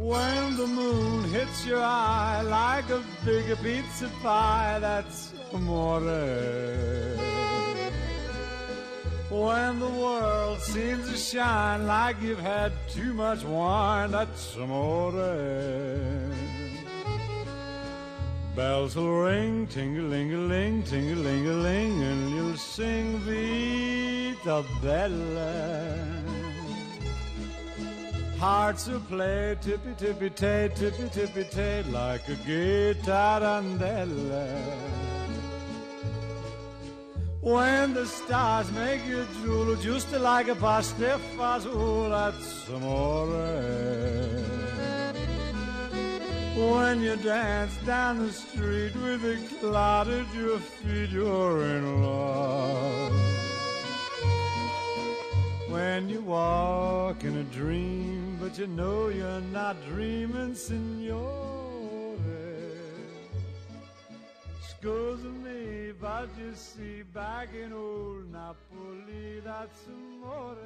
When the moon hits your eye like a big pizza pie, that's amore. When the world seems to shine like you've had too much wine, that's amore. Bells will ring, ting-a-ling-a-ling, ting-a-ling-a-ling, and you'll sing Vita Bella. Hearts will play tippy-tippy-tay, tippy-tippy-tay, like a gay tarantella. When the stars make you drool, just like a pasta fazool, that's amore. When you dance down the street with a cloud at your feet, you're in love. When you walk in a dream, but you know you're not dreaming, signore. Scusa me, but you see, back in old Napoli, that's amore.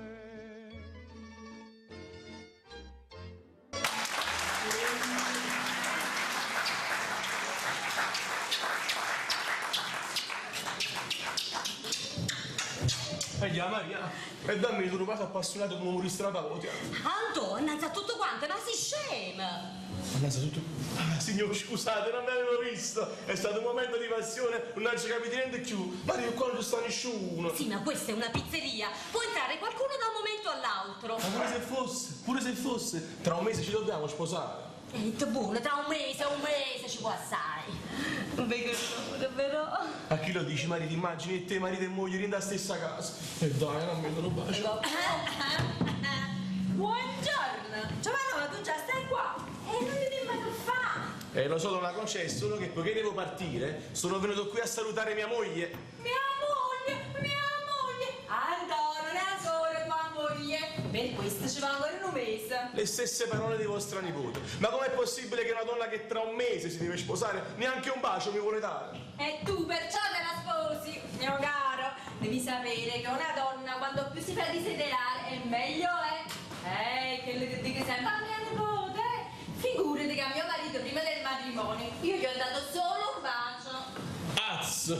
Maria, e dammi tu un vaso appassionato come umorista da voce. Anto, annanza tutto quanto, ma si scema. Annanza tutto? Signor, scusate, non mi avevo visto. È stato un momento di passione, non ci capite niente più. Mario, qua non sta nessuno. Sì, ma questa è una pizzeria. Può entrare qualcuno da un momento all'altro. Ma pure se fosse, tra un mese ci dobbiamo sposare. Buono, tra un mese ci può assai. Davvero? A chi lo dici, marito? Immagini te, marito e moglie, nella stessa casa. E dai, non mi do un bacio. Buongiorno. Giovanna, tu già stai qua? E non ti dimmi che fa? Lo so, donna Concetta, solo che poiché devo partire, sono venuto qui a salutare mia moglie. Mia moglie! Anto, non è solo tua moglie. Per questo ci va ancora un mese. Le stesse parole di vostra nipote. Ma com'è possibile che una donna che tra un mese si deve sposare neanche un bacio mi vuole dare? E tu perciò te la sposi, mio caro. Devi sapere che una donna quando più si fa desiderare è meglio è. Che le dico sempre a mia nipote. Figurati che a mio marito prima del matrimonio io gli ho dato solo un bacio. Azzo!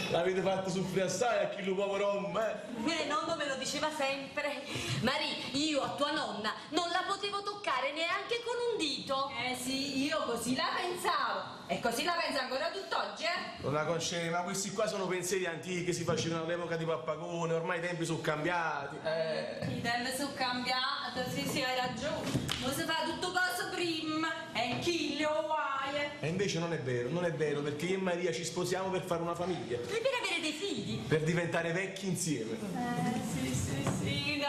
L'avete fatto soffrire assai a chi lo povero Mio nonno me lo diceva sempre. Marie, io a tua nonna non la potevo toccare neanche con un dito. Sì, io così la pensavo. E così la penso ancora tutt'oggi, Donna Concetta, ma questi qua sono pensieri antichi, si facevano all'epoca di Pappagone, ormai i tempi sono cambiati. I tempi sono cambiati, sì, hai ragione. Non si fa tutto cosa prima. E chi lo vuoi? E invece non è vero, perché io e Maria ci sposiamo per fare una famiglia. E per avere dei figli? Per diventare vecchi insieme. Sì,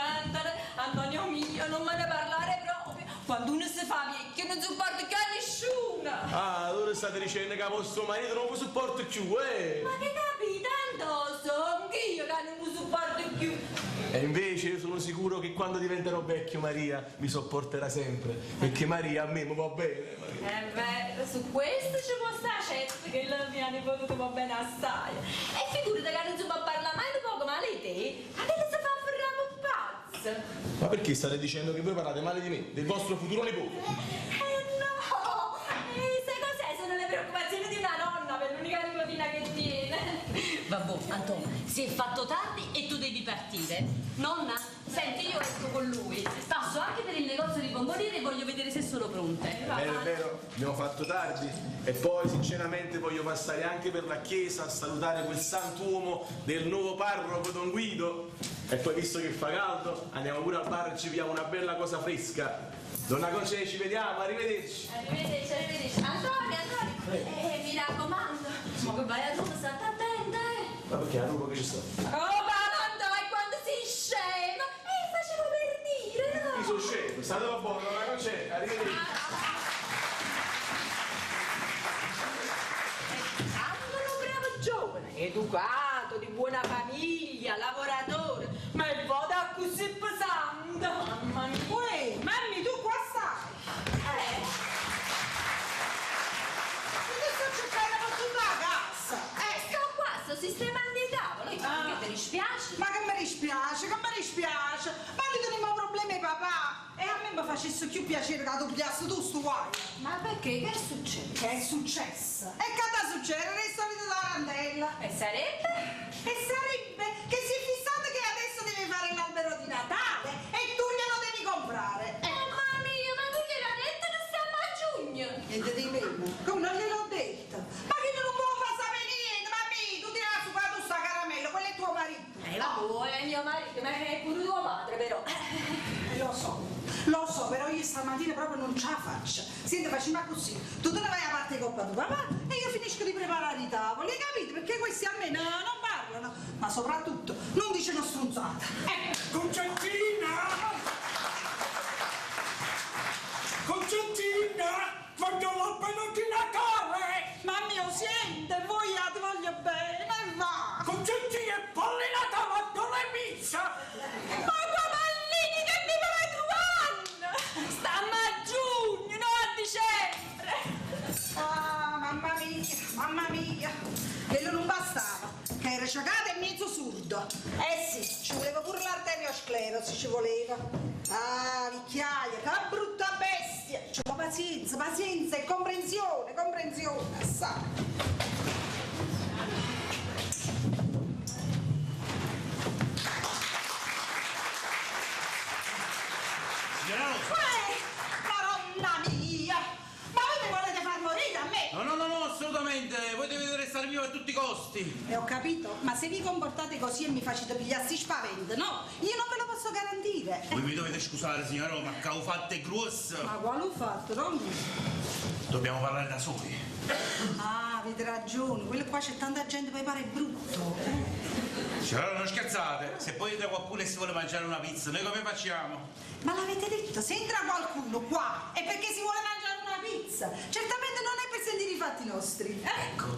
Antonio mio, non me ne parlare proprio. Quando uno si fa vecchio non sopporta più a nessuno. Ah, allora state dicendo che vostro marito non vi sopporta più, Ma che capita, Antoso? Anch'io che non mi sopporto più. E invece io sono sicuro che quando diventerò vecchio Maria mi sopporterà sempre. Perché Maria a me mi va bene. Beh, su questo ci può stare certo che la mia nipote va bene assai. E figurati che non si può parlare mai di poco male di te. Ma che si fa un pazzo? Ma perché state dicendo che voi parlate male di me, del vostro futuro nipote? No! Sai cos'è? Sono le preoccupazioni di una nonna per l'unica nipotina che tiene. Vabbè, Antonio, si è fatto tardi e tu devi partire. Nonna, senti, io esco con lui. Passo anche per il negozio di bomboniere e voglio vedere se sono pronte. È vero, abbiamo fatto tardi. E poi, sinceramente, voglio passare anche per la chiesa a salutare quel santuomo del nuovo parroco Don Guido. E poi, visto che fa caldo, andiamo pure al bar e ci piamo una bella cosa fresca. Donna Concetta, ci vediamo, arrivederci. Arrivederci. Antonio, mi raccomando, ma vai a Roma, state attenta, Ma perché a Roma che ci sta? Oh, Antonio, quando sei scema! Facevo per dire, no? Io sono scemo, state buono, Donna Concetta, arrivederci. Angelo bravo giovane, educato, di buona famiglia, lavoratore, ma il voto è così pesante. Mamma mia. Mammi, tu qua stai? Io sto cercando per tutta la casa. Sto qua, sto sistemando i tavoli. Che ti dispiace? Ma che mi dispiace? Ma lì teniamo problemi papà. E a me mi facesse più piacere che la doppiassi tu sto guai. Ma perché? Che è successo? Che è successo? E che da succedere? Resta la vita tarantella. E sarebbe? E sarebbe che si è fissato che adesso deve fare l'albero di Natale e tu glielo devi comprare. Mamma mia, ma tu gliel'ha detto che stiamo a giugno? Niente di meno. Come non gliel'ho detto? Ma che non può far sapere niente, mamma, tu ti la succa tu sta caramello, quello è tuo marito. Vabbè, è mio marito, ma è pure tuo padre, però. Lo so, però io stamattina proprio non ce la faccio. Senti, facciamo così. Tu te ne vai a parte coppa tua papà e io finisco di preparare i tavoli, hai capito? Perché questi a me non parlano, ma soprattutto non dicono stronzata. Concentina! Concentina! Voglio l'albero di Natale! Ma mio siente, voi ti voglio bene, va! Concentina e polli Natale a pizza! Ma papallini che mi vai trovando? Stiamo a giugno, non a dicembre. Ah, mamma mia, quello non bastava, che era sciagato e mezzo sordo. Eh sì, ci voleva pure l'arteriosclerosi, ci voleva. Ah, vecchiaia, che brutta bestia. C'è pazienza e comprensione, assai. Madonna mia! Ma voi mi volete far morire a me? No, assolutamente, voi dovete restare vivo a tutti i costi. Ho capito, ma se vi comportate così e mi facete pigliare sti spaventi, no? Io non ve lo posso garantire. Voi mi dovete scusare, signora Roma, che ho fatto è grosso. Ma quale ho fatto, non? Dobbiamo parlare da soli. Ah, avete ragione, quello qua c'è tanta gente, poi pare brutto. Signora, non scherzate, se poi entra qualcuno e si vuole mangiare una pizza, noi come facciamo? Ma l'avete detto, se entra qualcuno qua è perché si vuole mangiare una pizza. Certamente non è per sentire i fatti nostri. Ecco,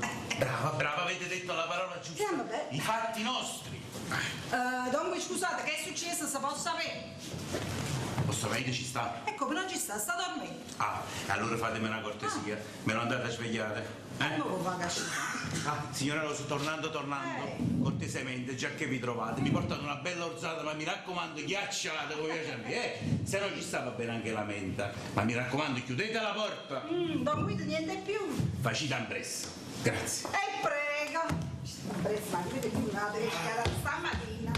brava, avete detto la parola giusta. Vabbè. I fatti nostri. Dunque, scusate, che è successo, se posso sapere? Vostro marito ci sta? Ecco, però ci sta stato a me. Ah, allora fatemi una cortesia, me lo andate a svegliare. Come lo fa a Ah, signora Rosa, tornando, cortesemente, già che vi trovate, mi portate una bella orzata, ma mi raccomando, ghiacciata come piace a me, se no ci sta va bene anche la menta, ma mi raccomando, chiudete la porta. Don Guido, niente più. Facite ambressa, grazie. E prego. Ambressa, ma vedete più una che c'era stamattina.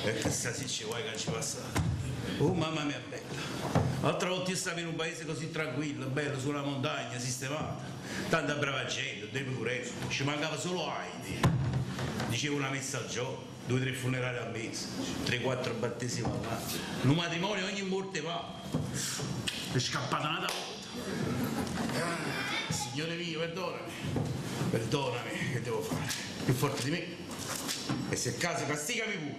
E che stasera ci vuoi che ci passate? Oh mamma mia bella, l'altra volta io stavo in un paese così tranquillo, bello, sulla montagna, sistemato, tanta brava gente, dei purezzi, ci mancava solo Heidi. Dicevo una messa al giorno, 2 o 3 funerali al mese, 3-4 battesimi all'anno, un matrimonio ogni morte va, è scappata una volta. Signore mio, perdonami, che devo fare? Più forte di me? E se caso castigami pure,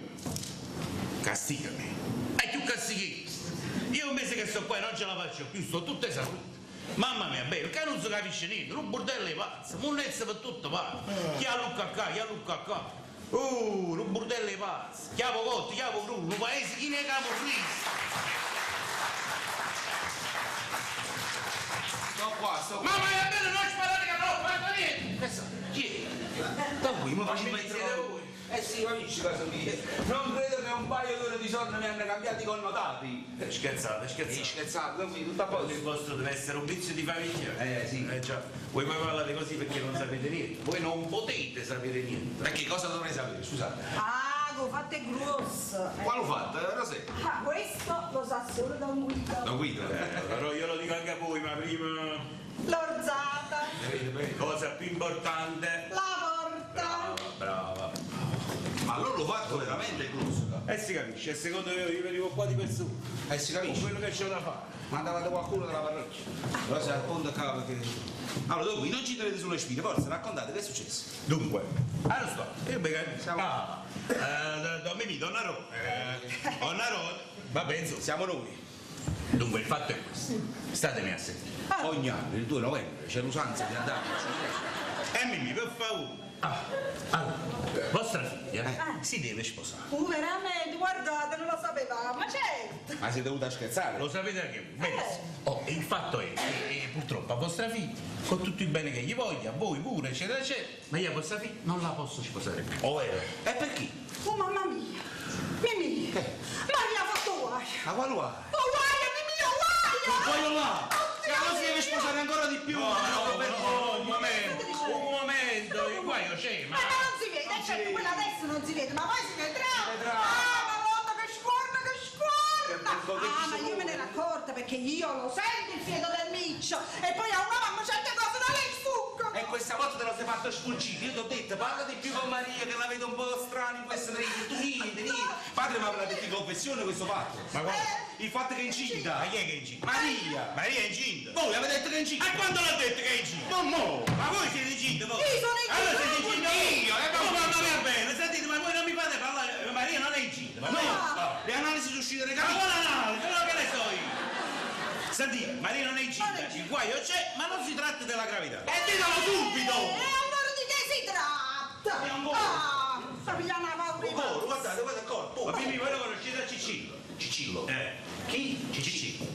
castigami. E tu castighi? Io un mese che sto qua e non ce la faccio più, sto tutta esaurita. Mamma mia, bello, che non si capisce niente, un bordello è pazzo, monnezza per tutto pazzo. Chi ha lucca qua, un bordello è pazzo. Chi ha Cotti, chi ha Bruno, un paese chi ne è capo Sto qua. Mamma mia, bello, non sparate che non ho fatto niente. Chi è? Da voi, mi faccio pensare voi. Eh sì, capisci cosa mia? Non credo che un paio d'ore di sonno mi hanno cambiato i connotati. Scherzate. Scherzato, quindi tutto a posto. Il vostro deve essere un vizio di famiglia. Sì. Già. Voi poi parlate così perché non sapete niente. Voi non potete sapere niente. Perché cosa dovrei sapere? Scusate. Ah, lo fate grosso. Quale l'ho fatta? Rosè? Ah, questo lo sa solo Don Guido. Non guido. Però io lo dico anche a voi, ma prima... L'orzata, Cosa più importante. la porta. Brava. Ma allora l'ho fatto veramente grosso. Si capisce, e secondo me io venivo qua di persona. Si Con capisce? quello che c'ho da fare. Mandavate qualcuno della parrocchia. Rosè al fondo a capo che... Allora, dopo, non ci tenete sulle spine, forza, raccontate che è successo. Dunque, lo sto. Io Siamo- Don Mimì, Donna Ro. Donna Ro. Va bene, insomma. Siamo noi. Dunque, il fatto è questo. Statemi a sentire. Ogni anno, il 2 novembre, c'è l'usanza di andare. Mimì, per favore. Allora, vostra figlia si deve sposare. Veramente, guardate, non lo sapevamo, ma certo. Ma siete dovuti a scherzare? Lo sapete anche voi. Benissimo. E il fatto è che purtroppo a vostra figlia, con tutto il bene che gli voglia, a voi pure, eccetera, eccetera, ma io a vostra figlia non la posso sposare più. Oh, vero? E perché? Oh mamma mia, Mimì, Maria ha fatto guai. Ma quale guai? Oh, guai, mio guai! Voglio là! La cosa deve sposare ancora di più! Un momento, il guaio c'è, Ma non si vede, certo, quella adesso non si vede, ma poi si vedrà! Ah, Madonna, che sforna, che sforna! Ah, ma io me ne ero accorta perché io lo sento il fiedo del miccio e poi a una mamma certe cose da lei sfuggono! E questa volta te lo sei fatto sfuggire, io ti ho detto, parla di più con Maria che la vedo un po' strana in questa triglia, tu niente. Padre mi avrà detto in confessione questo fatto. Ma guarda, Il fatto che è incinta. ma chi è che è incinta? Maria! Maria è incinta. Voi avete detto che è incinta? E quando l'ha detto che è incinta? Non mo! Ma voi siete incinta, voi? Io sono incinta! Allora siete incinta Io, Oh, mamma mia, bene, sentite, ma voi non mi fate parlare, Maria non è incinta, va bene? No! Le analisi sono uscite le Ma capite. quale analisi? Quello che ne so io. Sentite, Maria non è incinta, il guaio c'è, ma non si tratta della gravidanza. E ditelo subito! E allora di che si tratta? Andiamo. Ah, sta pigliando la paura. Guardate, guardate il corpo. Ma Mimì, voi lo conoscete a Cicillo? Cicillo. Chi? Cicillo.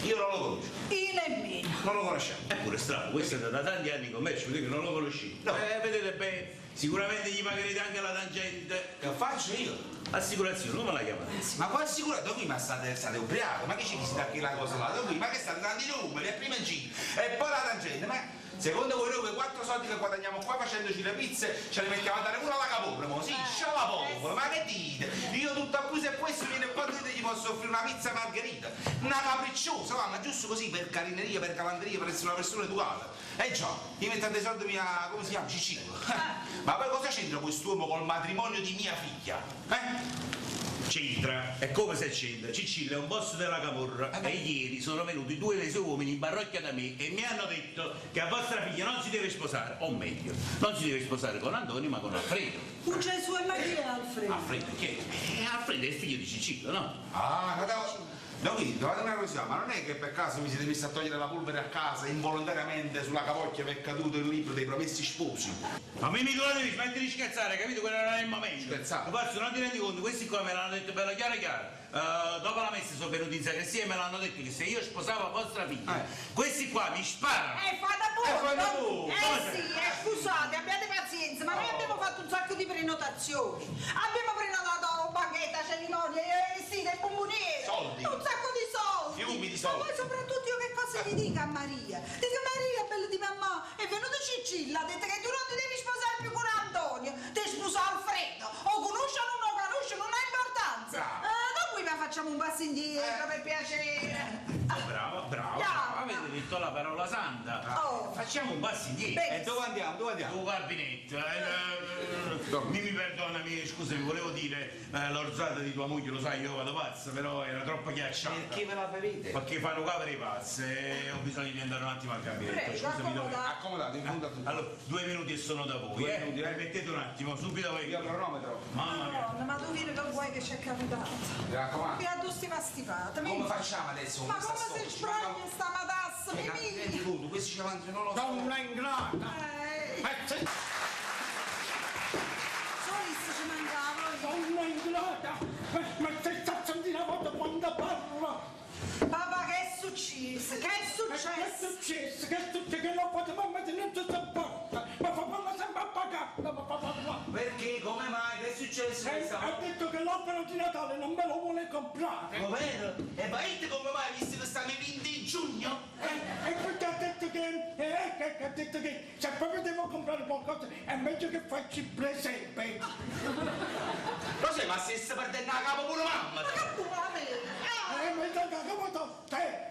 Io non lo conosco. Io nemmeno. Non lo conosciamo. È pure strano, questo è da tanti anni con me, ci vuol dire che non lo conosci. No. Vedete bene, sicuramente gli pagherete anche la tangente. Che faccio io? Assicurazione, come la chiamate? Ma quale assicurato qui? Ma state ubriachi? Ma che ci sta qui la cosa là? Da qui? Ma che state dando i numeri? È prima in giro. E poi la tangente, ma secondo voi noi quei 4 soldi che guadagniamo qua facendoci le pizze ce li mettiamo a dare pure alla capora? Mo? Sì, sciala poco, ma che dite? Io tutto a cui se questo viene qua dite gli posso offrire una pizza margherita, una capricciosa, va, ma giusto così per carineria, per galanteria, per essere una persona educata. Già, gli mettete i soldi mia, come si chiama? Cicillo. Ma poi cosa c'entra quest'uomo col matrimonio di mia figlia? C'entra, è come se c'entra. Cicillo è un boss della camorra e ieri sono venuti 2 dei suoi uomini in parrocchia da me e mi hanno detto che a vostra figlia non si deve sposare, o meglio, non si deve sposare con Antonio ma con Alfredo. Un Gesù e Maria, Alfredo. Alfredo, chi è? Alfredo è il figlio di Cicillo, no? Ah, no, qui, dovete una cosa, ma non è che per caso mi siete messi a togliere la polvere a casa involontariamente sulla cavocchia per caduto il libro dei promessi sposi? Ma mi tu la devi smettere di scherzare, capito? Quello non è il momento. Scherzare? Forse non ti rendi conto, questi qua me l'hanno detto bello chiaro. Dopo la messa sono venuti in sacrestia e me l'hanno detto che se io sposavo a vostra figlia, questi qua mi sparano. Fate voi! Come Sì, scusate, abbiate pazienza, ma noi abbiamo fatto un sacco di prenotazioni. Abbiamo prenotato banchetta, cerimonie, sì, del bomboniere. Soldi. Un sacco di soldi. Fiumi di soldi. Ma poi soprattutto io che cosa gli dico a Maria? Dico Maria, bella di mamma, è venuta Cicilla, ha detto che tu non ti devi sposare più con Antonio, ti sposa Alfredo. O conosce o non lo conosce, non ha importanza. Noi qui ma facciamo un passo indietro, per piacere. Brava, avete detto la parola santa. Oh. Facciamo un passo indietro. Beh. E dove andiamo? Dove andiamo? Tu gabinetto, mi perdonami, scusami, volevo dire l'orzata di tua moglie, lo sai, io vado pazzo, però era troppo ghiacciata. Perché ve la bevete? Perché fanno cavere i pazzi e ho bisogno di andare un attimo al gabinetto. Prego, Scusami, dove? accomodate. Accomodate, in fondo a tutto. Allora, 2 minuti e sono da voi, 2 minuti, Mettete un attimo, subito voi. Io cronometro. Mamma mia. Madonna, ma tu vieni che vuoi che c'è capitato? Mi raccomando. Mi ha due stipate. Come facciamo adesso? Ma Questa come si storia? sbroglia sta matassa, Rendi Mimì? conto, questi ci avanzano, non lo so. Donna ingrata! Solista ci mancava. Donna ingrata! Ma sei stata sentita volta quando parlo? Papà, che è successo? Che è Che è successo? successo? Che è successo? Che non potevamo mettere non si sopporta! Ma papà sempre a pagare! Perché? Come mai? Che è successo questa Ha volta? detto che l'opera di Natale non me lo vuole comprare! Ma vero? E vedete come mai, visto che stanno i 20 di giugno? E perché ha detto che se proprio devo comprare qualcosa è meglio che facci il presepe! Cos'è? Ma se stai perdendo la capo pure mamma? Ma che vuole? Ma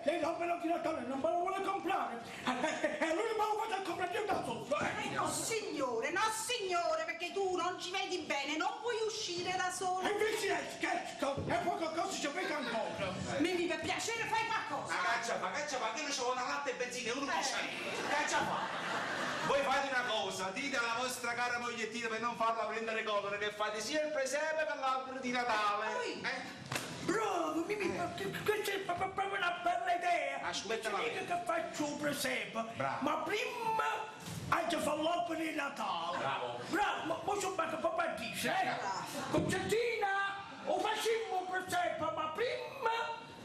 lei l'opera di Natale non me lo vuole comprare! E allora me lo vado a comprare io da solo! No signore, perché tu non ci vedi bene, non puoi uscire da solo. E invece esco e poi qualcosa ci vedo ancora! Mimì, per piacere fai qualcosa. Ma caccia fa, che non c'ho una latte e benzina, uno non c'è. Caccia fa. Voi fate una cosa, dite alla vostra cara mogliettina per non farla prendere colore che fate sia il presepe che l'albero di Natale. Bravo, Mimì, questa è proprio una bella idea! Aspetta Dice mica che faccio un presepe, Bravo. ma prima hai da fare l'opera di Natale! Bravo. Ma so che papà dice, Concertina, o facciamo un presepe, ma prima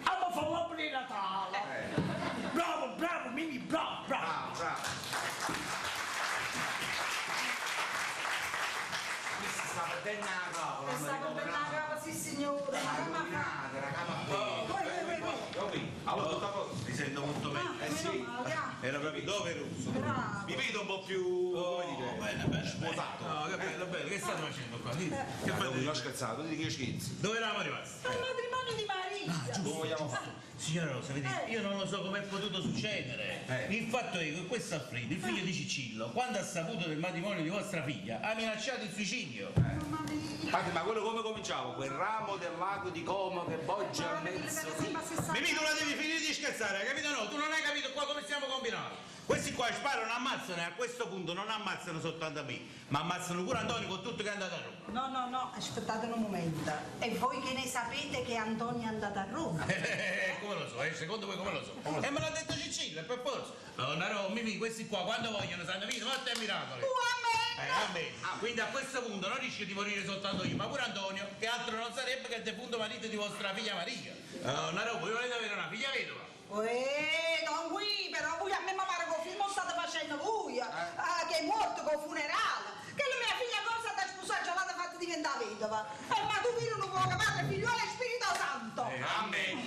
hanno fatto l'opera di Natale! Bravo, Mimì, bravo! Bravo. Questa sta sta perdendo la capa. Sta perdendo la capa, sì signore, ma come fa? Allora, tutto a posto. Mi sento molto bene. Meno male, Era proprio doveroso. bravo. Mi vedo un po' più, come dire, bene, svuotato. No, che bello, bello. Che state facendo qua? Che fate? Non ho scherzato, dite che scherzi. Dove eravamo rimasti? Al matrimonio di Maria. Come vogliamo fare? Signora Rosa, vedi, io non lo so com'è potuto succedere. Il fatto è che questo Alfredo, il figlio di Cicillo, quando ha saputo del matrimonio di vostra figlia, ha minacciato il suicidio. Mamma mia. Infatti, ma quello come cominciamo? Quel ramo del lago di Como che poggia a mezzo. Mimì, tu la devi finire di scherzare, hai capito? No, tu non hai capito qua come stiamo combinando. Questi qua sparano, ammazzano e a questo punto non ammazzano soltanto me, ma ammazzano pure Antonio con tutto che è andato a Roma. No, aspettate un momento. E voi che ne sapete che Antonio è andato a Roma? Come lo so, secondo voi come lo so? E me l'ha detto Cicillo, per forza. No, Mimì, questi qua quando vogliono sanno vita, morte e miracoli. A me. Quindi a questo punto non rischio di morire soltanto io, ma pure Antonio, che altro non sarebbe che il defunto marito di vostra figlia Maria. Naro, voi volete avere una figlia vedova? Non qui, però voi a me mi pare che il film state facendo voi, che è morto con il funerale, che la mia figlia cosa da sposare già l'ha fatta diventare vedova. Ma tu fino non può padre, figliuolo e Spirito Santo. Amen.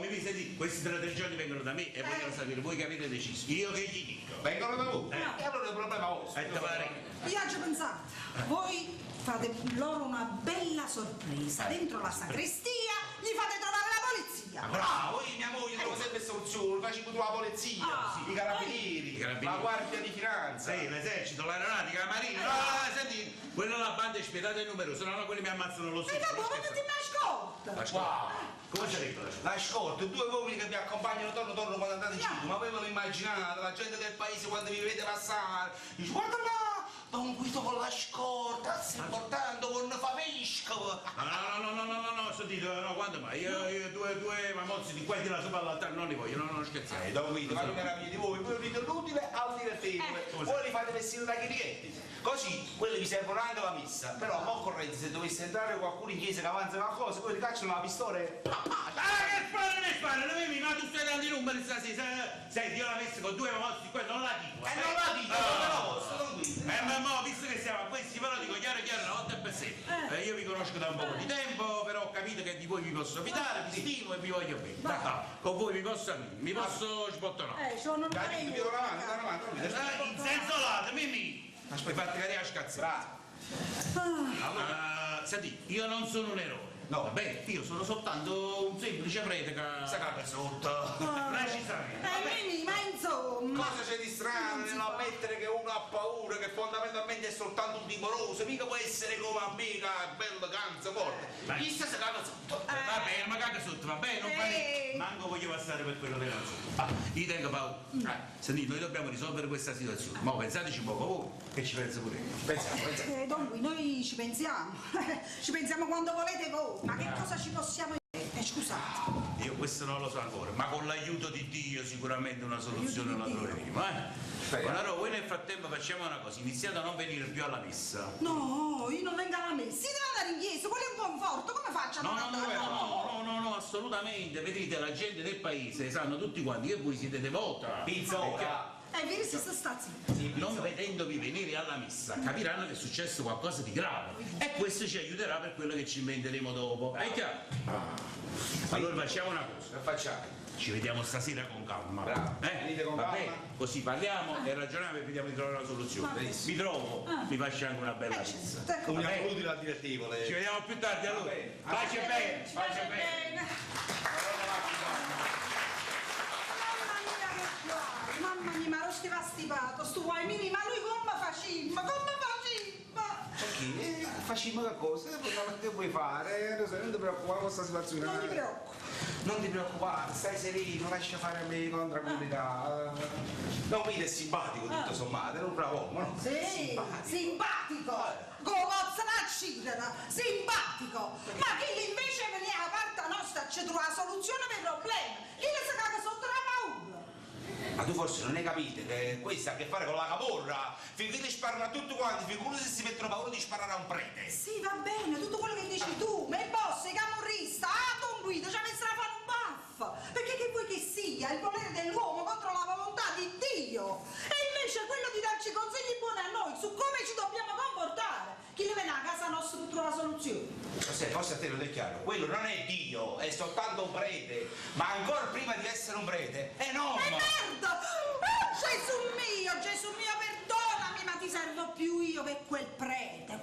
Mi senti, questi 3 giorni vengono da me e vogliono sapere voi che avete deciso. Io che gli dico? Vengono da voi. E allora è un problema vostro. Io ci ho pensato, voi fate loro una bella sorpresa, dentro la sacrestia gli fate trovare la polizia. Bravo, io mia moglie trovo sempre soluzioni, facciamo tu la polizia, i carabinieri, la guardia di finanza. Sì, l'esercito, l'aeronautica, la marina. No, senti, quella è la banda è spietata e numerosa, no, quelli mi ammazzano lo stesso. E dopo venite in ascolta. La scorta. Come sarebbe? La scorta, 2 uomini che mi accompagnano torno quando andate in giro, ma avevano immaginato la gente del paese quando vi vedete passare, dice guarda là, Don Guido con la scorta, stai portando con una favescovo. No, sentite, no, quando mai? Io due mamozzi di qua e di là sopra all'altare non li voglio, non scherzare. Don Guido, ma non meraviglia di voi dite l'utile al divertevole, voi li fate vestire da chirietti, così quelli vi servono anche la messa, però mo correte, se dovesse entrare qualcuno in chiesa che avanza qualcosa, poi ricacciano la pistola e... Che spara, ma tu stai dando i numeri stasera, senti, io la messa con 2 mamozzi di qua non la dico. non la dico, però, Don Guido. Ma visto che siamo a questi, però dico chiaro una volta e per sempre. Io vi conosco da un po' di tempo, però ho capito che di voi mi posso fidare, vi stimo e vi voglio bene. Con voi mi posso sbottonare. Sono Dai, ti do una mano, In senso lato, Mimì. Aspetta, fatti carriera a scazzare. Senti, io non sono un eroe. No, va bene, io sono soltanto un semplice prete che... Sacra sotto. Precisamente. Ma insomma... Cosa c'è di strano nell'ammettere che uno ha paura, che fondamentalmente è soltanto un timoroso, mica può essere come a me, che ha bella canza forte. Chissà se caga sotto. Va bene, ma caga sotto, va bene, non fa niente. Manco voglio passare per quello che caga sotto. Io tengo paura. Sentite, noi dobbiamo risolvere questa situazione. Ma pensateci un poco voi, che ci pensa pure io. Pensiamo. Dunque, noi ci pensiamo. Ci pensiamo quando volete voi. Ma che cosa ci possiamo dire? Scusate. Io questo non lo so ancora, ma con l'aiuto di Dio sicuramente una soluzione la troveremo, Allora voi nel frattempo facciamo una cosa, iniziate a non venire più alla messa. No, io non vengo alla messa, si deve andare in chiesa, quello è un conforto, come faccio a non andare? No, assolutamente, vedete la gente del paese sanno tutti quanti che voi siete devota. Pizzola. È vero, si sta zitti. Non vedendovi venire alla messa capiranno che è successo qualcosa di grave e questo ci aiuterà per quello che ci inventeremo dopo. È chiaro? Allora facciamo una cosa. Che facciamo? Ci vediamo stasera con calma. Bravo. Venite con Va calma. bene? Così parliamo e ragioniamo e vediamo di trovare una soluzione. Vi trovo, mi faccia anche una bella pizza. Uniamo l'utile al direttivo. Ci vediamo più tardi allora. Pace bene. Pace bene. Mamma mia, ma lo stiva stipato, sto vuoi mini, ma lui come facimmo? Perché? Facciamo che cosa? Che vuoi fare? Non ti preoccupare con questa situazione. Non ti preoccupo. Non ti preoccupare, stai sereno, lascia fare a me con tranquillità. No, quindi è simpatico tutto sommato, è un bravo uomo, no? Sì, simpatico! Gomozza la citera, simpatico! Ma chi invece veniva a parte nostra ci trova la soluzione per i problemi? Chi le si caga sotto la paura? Ma tu forse non hai capito che questo ha a che fare con la camorra? Finché sparano a tutti quanti, figurati se si mettono paura di sparare a un prete. Sì, va bene, tutto quello che dici tu, ma il boss, il camorrista, Don Guido, ci ha messo a fare un baffo. Perché che vuoi che sia il volere dell'uomo contro la volontà di Dio? E invece quello di darci consigli buoni a noi su come ci dobbiamo comportare. Chi li trova la soluzione. Forse a te non è chiaro, quello non è Dio, è soltanto un prete, ma ancora prima di essere un prete è nonno. Merda! Gesù mio, perdonami, ma ti servo più io che quel prete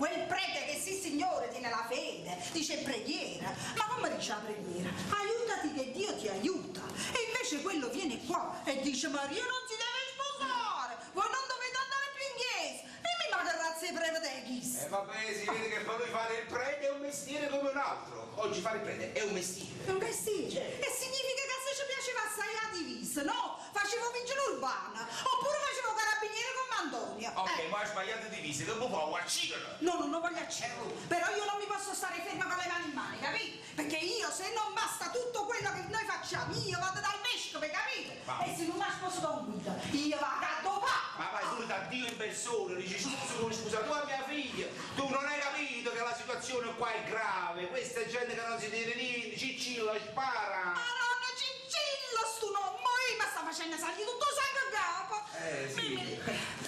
che sì signore tiene la fede, dice preghiera, ma come dice la preghiera? Aiutati che Dio ti aiuta, e invece quello viene qua e dice Maria non si deve sposare, voi non dovete andare più in chiesa, dimmi ma che razza di prete è chi? Vabbè, si vede che per lui fare il prete è un mestiere come un altro. Oggi fare il prete è un mestiere. È un mestiere? E significa che se ci piaceva assai la divisa, no? Facevo vigile urbana, oppure facevo carabiniere con Mandonia. Ok, ma hai sbagliato divise, dopo può uccidere. No, non voglio accidere, però io non mi posso stare ferma con le mani in mano, capito? Perché io, se non basta tutto quello che noi facciamo, io vado dal vescovo, capito? E se non mi sposo con Guido, io vado a dopo. Ma vai tu da Dio in persona, dici scusa, tu a mia figlia, tu non hai capito che la situazione qua è grave, questa è gente che non si tiene niente, ciccilla, spara. Madonna, Ciccillo, stu non ma sta facendo salire tutto sangue a capo. Sì.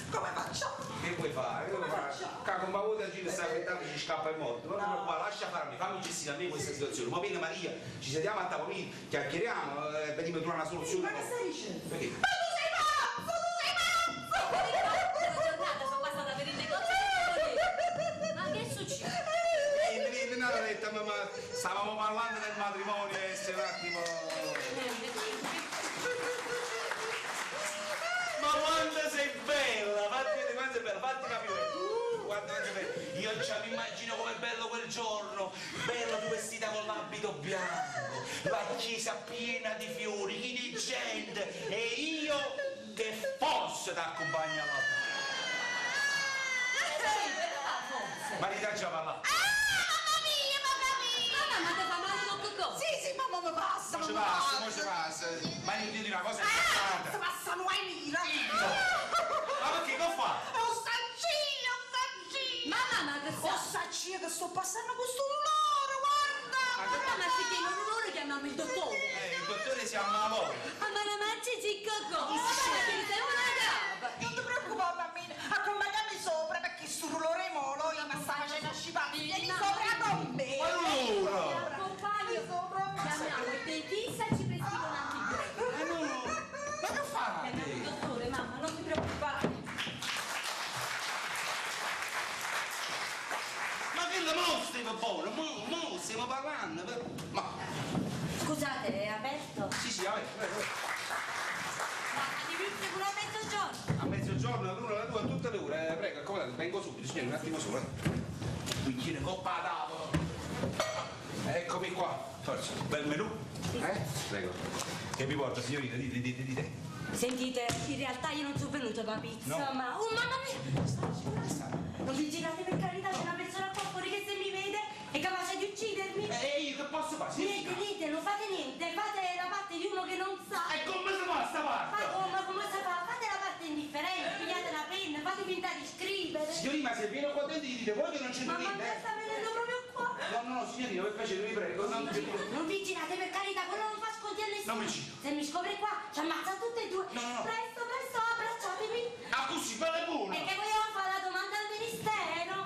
Come facciamo? Che vuoi fare? Che vuoi fare? Caco, ma vuoi che sta aspettando ci scappa il morto? Non no. Qua, lascia farmi, fammi gestire a me questa situazione. Ma viene Maria, ci sediamo a tavolino, chiacchieriamo, vediamo di trovare una soluzione. Ma che stai dicendo? Perché? Ma tu sei pazzo! Una giornata sono passata per il negozio. Ma che succede? Niente, nada detta, ma stavamo parlando del matrimonio e se un attimo... Ma quando sei bella, fatti vedere quanto sei bella, fatti capire. Guarda che bello. Io già mi immagino com'è bello quel giorno, bello tu vestita con l'abito bianco, la chiesa piena di fiori, chi di gente, e io che forse ti accompagno alla parte. Marita già va là. Ma ti fa male con cosa? Sì, mamma mi passa. Non ci passa. Ma io ti dico una cosa importante. Passano ai mira. Ma perché che ho fatto? Un saggio. Mamma, che Oh, saggio che sto passando questo dolore, guarda. Ma si tiene un rumore, chiamiamo il dottore. Il dottore si ammalò. Ma la mangi zicco perché sei una capa. Non ti preoccupare, bambina. Accompagnami sopra perché sto dolore molo io mi sta facendo scipare. Vieni sopra con me. Allora. Chiamiamo il dentista e ci prescrive un antibiotico. Ma che fa? Chiamiamo il dottore, mamma, non ti preoccupare. Ma che la mostri per buono? Mo stiamo parlando. Ma... Scusate, è aperto? Sì, vabbè. Ma addirittura pure a mezzogiorno? A mezzogiorno, all'una, alla 2, a tutte le ore. Prego, accomodate, vengo subito, signori, un attimo solo. Bicchiere coppa a tavola. Eccomi qua. Forza, bel menù. Prego. Che mi porta, signorina? Dite. Sentite, in realtà io non sono venuta per la pizza, No. ma... Oh, mamma mia! Non vi girate per carità, c'è una persona qua fuori che se mi vede è capace di uccidermi. E io che posso fare? Niente, non fate niente, fate la parte di uno che non sa. E come si fa sta parte? Ma come si fa? Fate la parte indifferente, pigliate la penna, fate finta di scrivere. Signorina, ma se viene qua dentro dite voi che non c'entra Mamma niente. mia, sta venendo proprio qua. No, signorina, per piacere, vi prego. Non vi girate per carità, quello non fa sconti a nessuno. Non mi giro. Se mi scopre qua, ci ammazza tutte e due. No. Presto, abbracciatemi. Ah, così, bella buona. Perché vogliamo fare la domanda al ministero?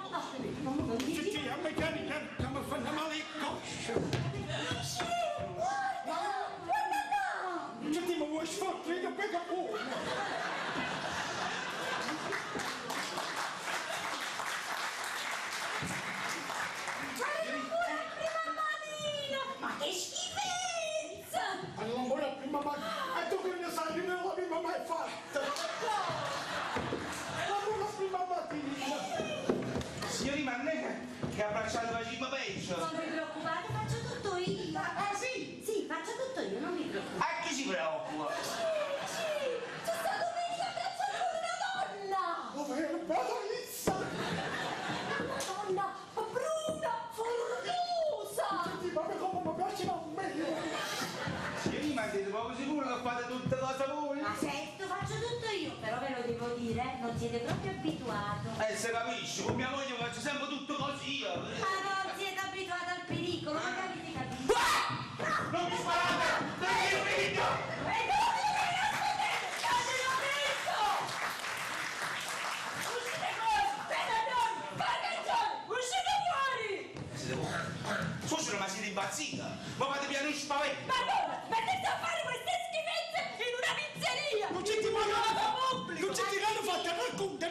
Non vi girate. Sì, a me carica, come fanno male il coscio. Già ti mi vuoi sfottare, che pega pure. Ma che schifezza! Allora, buona prima mattina. E tu che ne sai che non l'avevo mai fatta? La buona prima mattina. Signorina, non è che abbracciate facciamo peggio. Non vi preoccupate, faccio tutto io. Ah, sì? Sì, faccio tutto io, non vi preoccupate. A chi si preoccupa? C'è stato meglio abbracciare una donna! Dove Patrizia? Una donna bruna, fornosa! Senti, ma come mi piace a me? Signorina, ma siete proprio sicuro che fate tutte cose voi? Ma certo, faccio tutto io, però ve lo devo dire, non siete proprio abituato. Se capisci, con mia moglie faccio sempre tutto così. Ma non siete abituati al pericolo, non avete capito? Non mi sparate! Dai il figlio! Uscite fuori! impazzita? Ma fate piano un spavento! Ma allora, mettete a fare queste schifezze in una pizzeria! Non c'è pubblico! non c'è tirano fatta, racconta!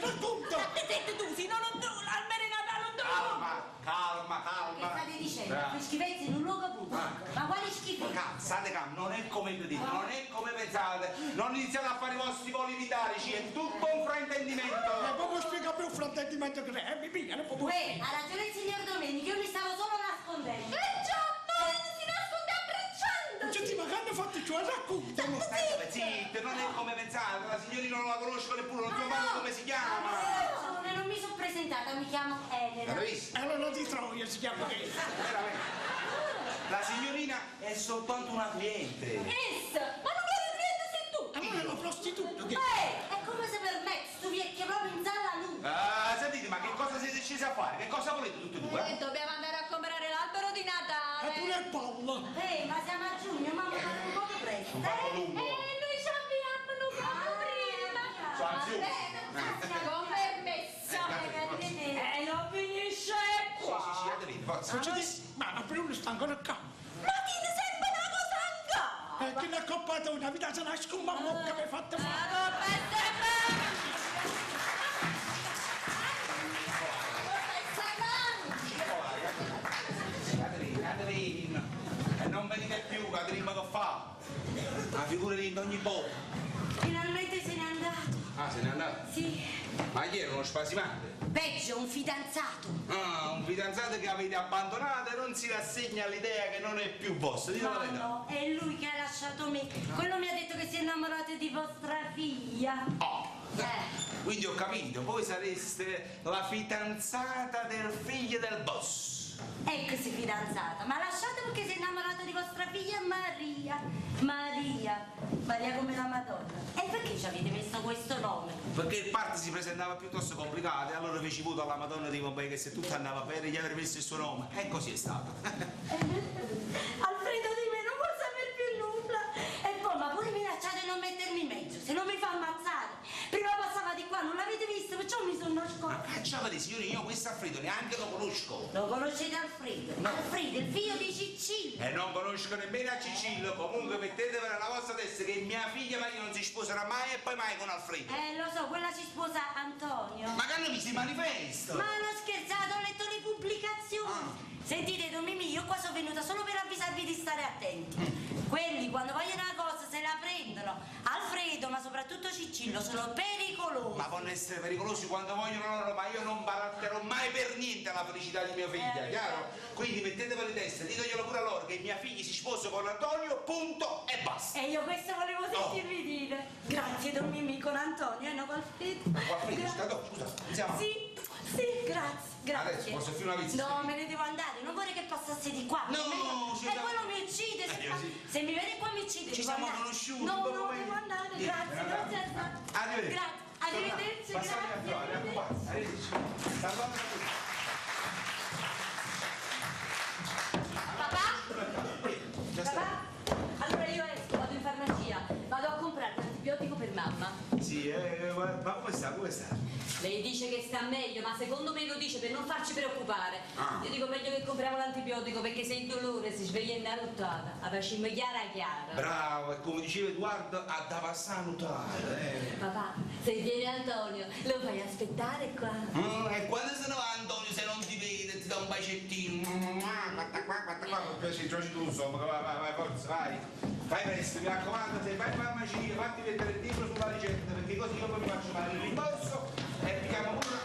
Senti tu, se no non trovo, almeno Natale non trovo! Calma. Che state dicendo? Fai schifezze in un luogo pubblico? Ma quali schifezze? State calmi, non è come vi dite, non è come pensate. Non iniziate a fare i vostri voli vitalici, è tutto un fraintendimento. Proprio spiegami un fraintendimento che è, mi piglia, non può. Ha ragione il signor Domenico, io mi stavo solo nascondendo. Già, ma si nasconde abbracciando! Non c'è ma che hanno fatto ciò, raccontami. State zitte, non è come pensate, la signorina non la conosco neppure, non so manco come si chiama. Non mi sono presentata, mi chiamo Elena. L'avete visto? Allora di Troia si chiama che? Veramente. La signorina è soltanto una cliente. Ma non ero cliente, sei tu! Allora è una prostituta che? È come se per me stu vecchio proprio in sala lui. Sentite, ma che cosa siete scesi a fare? Che cosa volete tutte e due? Dobbiamo andare a comprare l'albero di Natale. E pure il pollo. Ma siamo a giugno, mamma, fate un po' presto. Un po' lungo. Noi ci abbiamo prima. Sono ansioso. Con permesso. Non finisce qua. Sì, avete forza. Non c'è di... Ma Bruno sta ancora qua. Ma ti sembra una cosa ancora? Che l'ha coppata una vita, se la scumma mocca mi ha fatto fare. La colpa è Caterina, e non venite più, Caterina, che fa? Ma figura di ogni volta. Finalmente se n'è andato. Ah, se n'è andato? Sì. Ma chi era uno spasimante? Peggio, un fidanzato. Ah, un fidanzato che avete abbandonato e non si rassegna all'idea che non è più vostro. Dite la verità. No, è lui che ha lasciato me. Quello mi ha detto che si è innamorato di vostra figlia. Oh. Quindi ho capito, voi sareste la fidanzata del figlio del boss. Eccoci fidanzata, ma lasciate perché si è innamorato di vostra figlia Maria. Maria come la Madonna. E perché ci avete messo questo nome? Perché il party si presentava piuttosto complicato e allora feci voto alla Madonna di Pompei che se tutto andava bene gli avrei messo il suo nome. E così è stato. Alfredo di me non vuol sapere più nulla. E poi ma pure minacciato di non mettermi in mezzo, se non mi fa ammazzare. Prima passava di qua, non l'avete visto, perciò mi sono nascosto. Ma cacciavate signori, io questo Alfredo neanche lo conosco. Lo conoscete Alfredo? No. Alfredo, il figlio di Cicillo. E non conosco nemmeno a Cicillo, comunque mettetevela nella vostra testa che mia figlia Maria non si sposerà mai e poi mai con Alfredo. Lo so, quella si sposa Antonio. Ma che hanno visto il manifesto? Ma non scherzate, ho letto le pubblicazioni. Sentite, Don Mimì, io qua sono venuta solo per avvisarvi di stare attenti. Quelli quando vogliono una cosa se la prendono. Alfredo, ma soprattutto Cicillo, sono pericolosi. Ma possono essere pericolosi quando vogliono loro, ma io non baratterò mai per niente la felicità di mia figlia, chiaro? Quindi mettetevelo in testa, diteglielo pure a loro che mia figlia si sposa con Antonio, punto e basta. E io questo volevo sentirvi dire. Grazie, Don Mimì, con Antonio e non con Alfredo. Scusa, andiamo. Sì, grazie. Adesso posso fare una visita? No, me ne devo andare, non vorrei che passasse di qua. No, e quello mi uccide. Se mi vede qua mi uccide. Ci siamo conosciuti. No, devo andare. Grazie. Arrivederci. Arrivederci. Passami a trovare, arrivederci. Papà? Allora io esco, vado in farmacia, vado a comprare l'antibiotico per mamma. Sì, ma come sta? Lei dice che sta meglio, ma secondo me lo dice per non farci preoccupare. Io dico meglio che compriamo l'antibiotico perché se il dolore si sveglia in una nottata, la facciamo chiara. Bravo, e come diceva Edoardo, a da passare a nuotare. Papà, se viene Antonio, lo fai aspettare qua. E quando se ne va Antonio se non ti vede, ti dà un bacettino. Guarda qua, sì, giochi tu, insomma, vai, forza, vai. Fai presto, mi raccomando, se vai in farmacia, fatti mettere il libro sulla ricetta, perché così io poi mi faccio fare il rimborso e pigliamo pure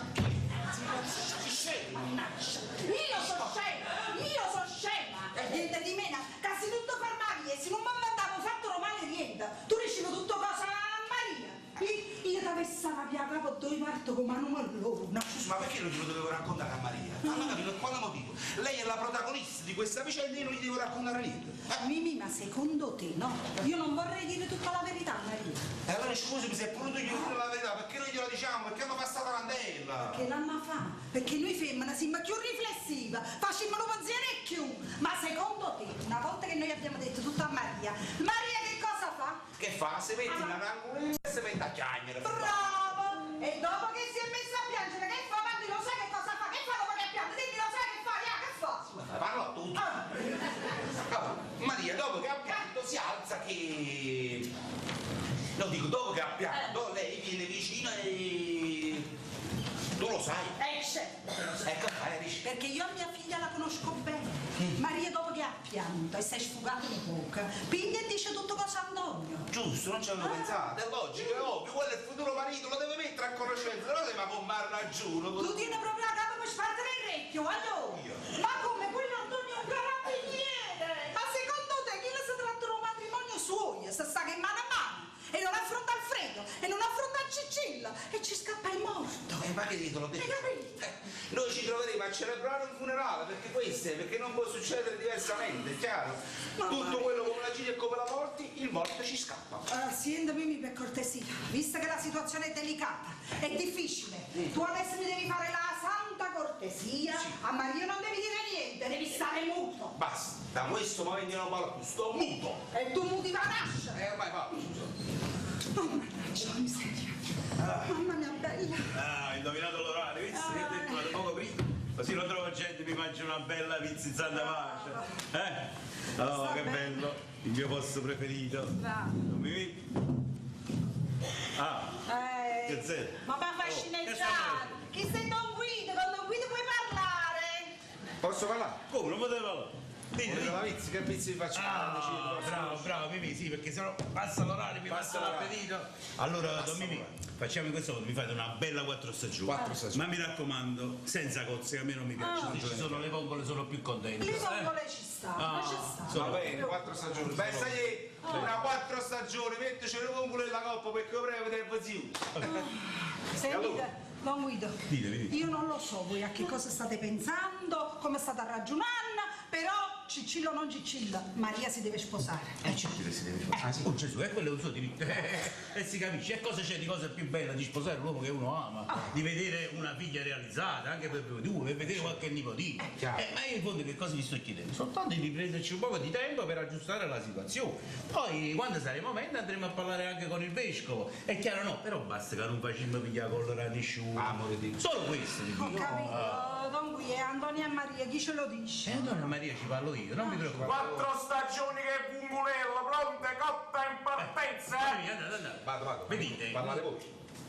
Io sono scema! E niente di meno, quasi tutto per Maria, se non mi andavo fatto male niente, tu riuscivo tutto cosa a Maria. Io t'avessi arrabbiato capo due parto come una numellona. Ma perché non glielo dovevo raccontare a Maria? Non ho capito per quale motivo. Lei è la protagonista di questa vicenda e io non gli devo raccontare niente. Mimì, ma secondo te no? Io non vorrei dire tutta la verità a Maria. E allora scusami se pure tu gli dire la verità, perché non glielo diciamo? Perché hanno passato la candela? Che l'amma fa? Perché noi femmine siamo più riflessiva, facciamo lo pensiero più. Ma secondo te, una volta che noi abbiamo detto tutto a Maria che cosa fa? Che fa? Si mette in una angolina e si mette a chiagnere. Bravo! E dopo che si è messa a piangere, che fa? Ma lo sai che cosa fa? Che fa dopo che piange? Dimmi, lo sai che fa? Che fa? Parla tutto. Maria, dopo che ha pianto, si alza che... No, dico, dopo che ha pianto, lei viene vicino e... Tu lo sai? Certo. Ecco, dice. Perché io a mia figlia la conosco bene. Maria dopo che ha pianto e si è sfugata un poco, piglia e dice tutto cosa Antonio. Giusto, non ci avevo pensato, è logico, è ovvio, quello è il futuro marito, lo deve mettere a conoscenza, non deve bombare a giuro. Tu tieni proprio la capo per spartere il recchio, guarda. Ma come quello Antonio è un carabiniere? Ma secondo te chi ne si tratta un matrimonio suo? Se sta che mano a mano e non affronta Alfredo e non affronta Cicilla e ci scappa il morto. Ma che titolo detto? Noi ci troveremo a celebrare un funerale perché non può succedere diversamente, è chiaro? Tutto quello come la giri e come la porti, il morto ci scappa. Signor Mimi, per cortesia, visto che la situazione è delicata, è difficile, tu adesso mi devi fare la santa cortesia, a Maria non devi dire niente, devi stare muto. Basta, da questo momento non parlo più, sto muto. E tu muti va a nascere. Ormai fa, scusa. Oh, mannaggia, la miseria. Mamma mia bella. Ah, indovinato l'orario, visto? Io ho detto vado poco prima. Così non trovo gente, mi mangio una bella pizza in Santa Pace. Oh, che bello, il mio posto preferito. Non mi vedi? Che zero? Ma fa sceneggiare. Chi sei Don Guido? Con Don Guido puoi parlare? Posso parlare? Come, non potevo parlare? La pizza, che pizza vi faccio? Bravo, Mimì, sì, perché sennò passa l'orario, mi passa l'appetito. Allora, Don Mimì, facciamo in questo modo, mi fate una bella 4 stagioni. 4 stagioni. Ma mi raccomando, senza cozze, che a me non mi piace. Se ci sono le vongole sono più contento. Le vongole ci stanno, ci stanno. Va bene, 4 stagioni. Beh, sai, una 4 stagioni, mettici le vongole nella coppa perché vorrei vedere il zio. Sentite, Don Guido, Dite. io non lo so voi a che cosa state pensando, come state ragionando, però Cicillo non Cicilla, Maria si deve sposare. Cicilla si deve fare. Oh Gesù, quello è un suo diritto. E si capisce. E cosa c'è di cosa più bella di sposare l'uomo che uno ama? Di vedere una figlia realizzata, anche per due, per vedere qualche nipotino. Ma io in fondo che cosa vi sto chiedendo? Soltanto di prenderci un po' di tempo per aggiustare la situazione. Poi quando sarà il momento andremo a parlare anche con il vescovo. È chiaro no, però basta che non facciamo pigliare con l'ora di sciù. Solo questo vi Ho dico. capito, Don Guido, Antonio e Maria, chi ce lo dice? Antonio Maria ci parlo io, non mi preoccupare. 4 stagioni che bumbulello, pronte, cotta in partenza. Vado. Vedete? Parlate voi.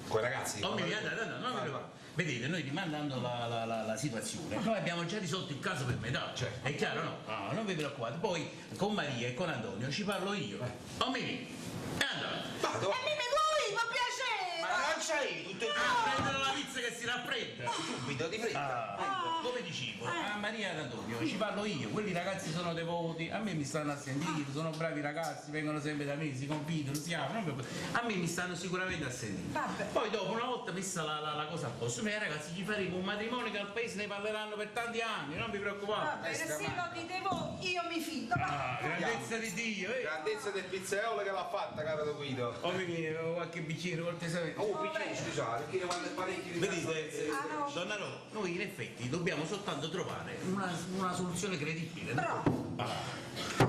Con i ragazzi. Non mi vedete, noi rimandando la situazione, noi abbiamo già risolto il caso per metà, è chiaro no? No, non vi preoccupate, poi con Maria e con Antonio ci parlo io. Oh Mimi, e Antonio. Vado. E Mimi lui, fa piacere! Ma non c'hai tutto il tempo a prendere la pizza che si raffredda. Subito di fretta. Come dicevo, a Maria e ad Antonio ci parlo io, quelli ragazzi sono devoti, a me mi stanno a sentire, sono bravi ragazzi, vengono sempre da me, si confidano, si aprono, a me mi stanno sicuramente a sentire. Vabbè. Poi dopo una volta messa la cosa a posto, noi ragazzi ci faremo un matrimonio che al paese ne parleranno per tanti anni, non vi Va preoccupate. bene, se lo dite voi, io mi fido. Grandezza di Dio, Grandezza del pizzaiolo che l'ha fatta, caro Don Guido. Oh mi viene qualche bicchiere cortesemente. Oh, piccolo, scusate, perché quando è parecchio di Vedete, no. donna Ro, noi in effetti dobbiamo soltanto trovare una soluzione credibile. Bravo.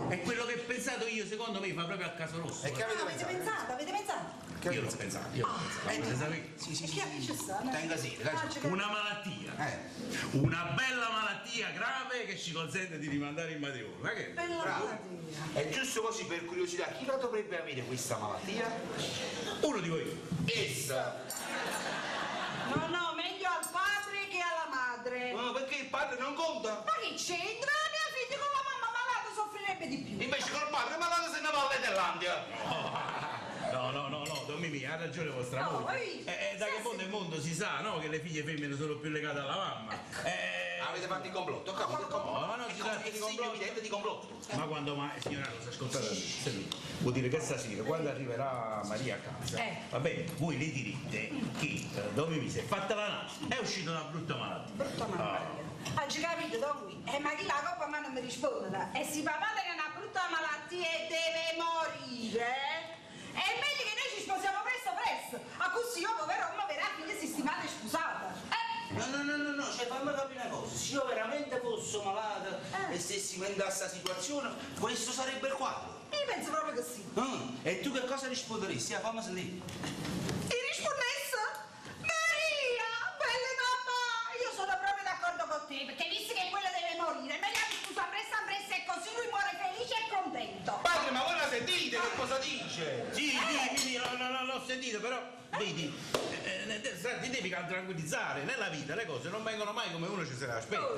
È quello che ho pensato io, secondo me fa proprio a caso rosso. E che avete Avete pensato? pensato? Io l'ho pensato, volete sapere? E chi c'è sta? Tenga sì, una malattia, una bella malattia grave che ci consente di rimandare il matrimonio. Ma che? Bella malattia. È giusto così per curiosità, chi la dovrebbe avere questa malattia? Uno di voi. Essa! No, meglio al padre che alla madre. No, perché il padre non conta? Ma che c'entra? Mia figlia con la mamma malata soffrirebbe di più. Invece col padre malato se ne va all'Etherlandia! No, Don Mimì, ha ragione vostra No, moglie. Da che mondo in mondo si sa, no? Che le figlie femmine sono più legate alla mamma. Avete fatto il complotto, ho capito il complotto. No, non si tratta di complotto. Evidente di complotto. Ma quando mai, signora Rosa, ascoltate, vuol dire che stasera, quando arriverà Maria a casa, va bene, voi le direte che Don Mimì si è fatta la naso, è uscita una brutta malattia. Brutta malattia. Oggi capito, Don Guido? Ma chi la coppa ma non mi risponde? E si papà che è una brutta malattia e deve morire? È meglio che noi ci sposiamo presto, a così io povero uomo verrà figlia sistemata e sposata. No, cioè fammi capire una cosa, se io veramente fossi malata e stessi in questa situazione, questo sarebbe il quadro. Io penso proprio che sì. E tu che cosa risponderesti? Fammi sentire. E rispondesse? Maria, bella mamma, io sono proprio d'accordo con te, perché visto che quello deve morire, meglio che scusa presto e così lui muore felice e contento. dice? Sì, sì, l'ho sentito, però vedi, ti devi tranquillizzare. Nella vita le cose non vengono mai come uno ci se le aspetta.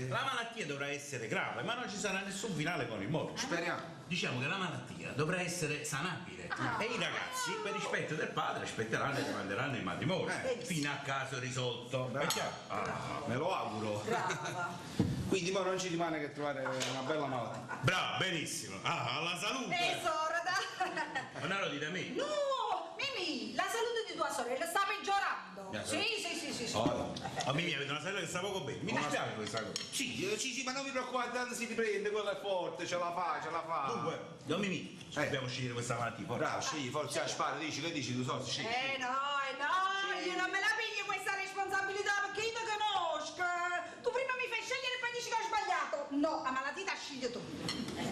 La malattia dovrà essere grave, ma non ci sarà nessun finale con il morto. Speriamo. Diciamo che la malattia dovrà essere sanabile e i ragazzi, per rispetto del padre, aspetteranno e demanderanno il matrimonio fino a caso risolto. È chiaro? Me lo auguro. Brava. Quindi poi non ci rimane che trovare una bella malattia. Bravo, benissimo. Alla salute! Esorda. Non lo dite a me? No, Mimì, la salute di tua sorella sta peggiorando. Sì. Oh, Mimì, avete una sorella che sta poco bene. Mi dispiace questa cosa. Sì, ma non vi preoccupate, tanto si riprende, quello è forte, ce la fa. Dunque, don Mimì, dobbiamo scegliere questa malattia. Bravo, scegli, forza a spara, dici, che dici tu, scegli. No, io non me la piglio questa responsabilità perché io ti conosco. Tu prima mi fai scegliere e poi dici che ho sbagliato. No, la malattia la scegli tu.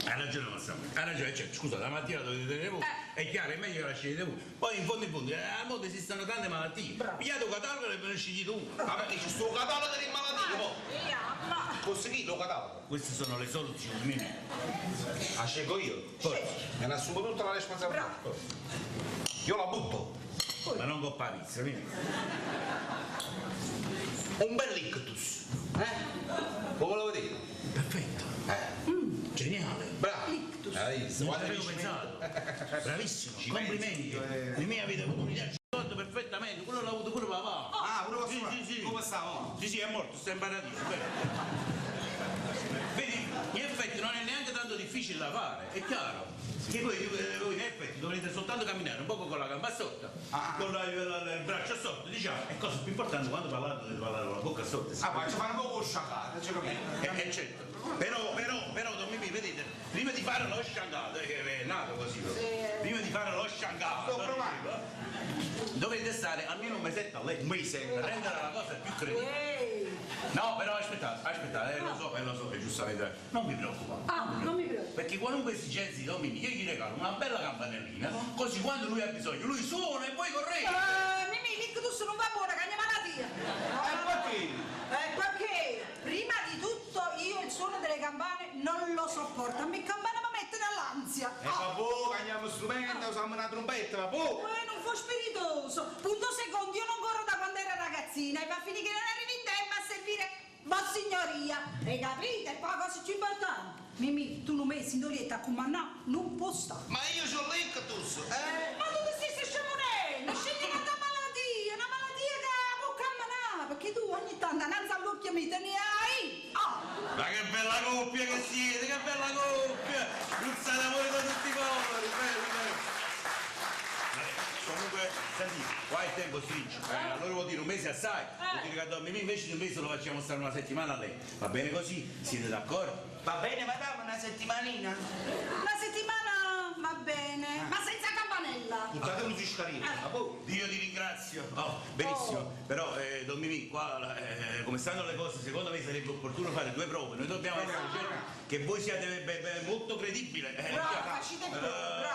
Hai ragione, Massimo. Hai ragione, cioè, scusa, la malattia la dovete tenere voi. È chiaro, è meglio che la scegliete voi. Poi in fondo, al mondo esistono tante malattie. Pigliate un catalogo e ve ne scegli tu. Ma perché c'è sto catalogo delle malattie, poi? Posso dire lo catalogo? Queste sono le soluzioni, Mimì. La scelgo io? Me ne assumo tutta la responsabilità. Io la butto. Ma non coppa la pizza, Mimì. Un bel ictus. Lo volevo dire? Perfetto. Geniale. Bravo. Non avevo pensato. Bravissimo, complimenti. Mimì avete avuto un'idea, ci ricordo perfettamente, quello l'ha avuto pure papà. Pure papà? Sì. Come stavo? Sì, è morto, sta in paradiso. Vedi, in effetti non è neanche tanto difficile da fare, è chiaro. Che voi in effetti dovrete soltanto camminare un poco con la gamba sotto, con il braccio sotto, diciamo. E cosa più importante, quando parlate dovete parlare con la bocca sotto. Ma ci fanno un po' sciaccato, c'è capito? Certo. Però, don Mimì, vedete, prima di fare lo sciangato, che è nato così, prima di fare lo sciangato, dovete stare almeno un mesetto a letto. Un mese? Per rendere la cosa più credibile. No, però aspettate, lo so che giustamente non vi preoccupate. Non mi preoccupo. Perché qualunque esigenza di don Mimì, io gli regalo una bella campanellina, così quando lui ha bisogno, lui suona e voi correte. Mimì, l'ictus non va buona, che è una malattia. Perché prima di tutto io il suono delle campane non lo sopporto, a me campane mi mette nell'ansia. Vabbè, cagniamo strumento, usiamo una trombetta, vabbè. Non fu spiritoso. Punto secondo, io non corro da quando ero ragazzina e va a finire che non arrivi in tempo a servire vossignoria. E capite? E poi la cosa più importante. Mimì, tu non metti in dolietta a comandare, non può stare. Ma io c'ho l'ictus, Ma tu ti stai sciamonendo, scegli una malattia che può camminare, perché tu ogni tanto annanzi all'occhio mi te ne hai. Ma che bella coppia che siete, che bella coppia! Bruzzate amore da tutti i poveri, bello. Comunque, senti, qua il tempo stringe, allora vuol dire un mese assai, vuol dire che a don Mimì invece di un mese lo facciamo stare una settimana a lei. Va bene così? Siete d'accordo? Va bene, madame, una settimanina? Una settimana va bene, ma senza campanella. Buttate un fiscarino, Dio ti ringrazio. Benissimo. Però, don Mimì, qua, come stanno le cose, secondo me sarebbe opportuno fare 2 prove. Noi dobbiamo essere certi che voi siate molto credibile.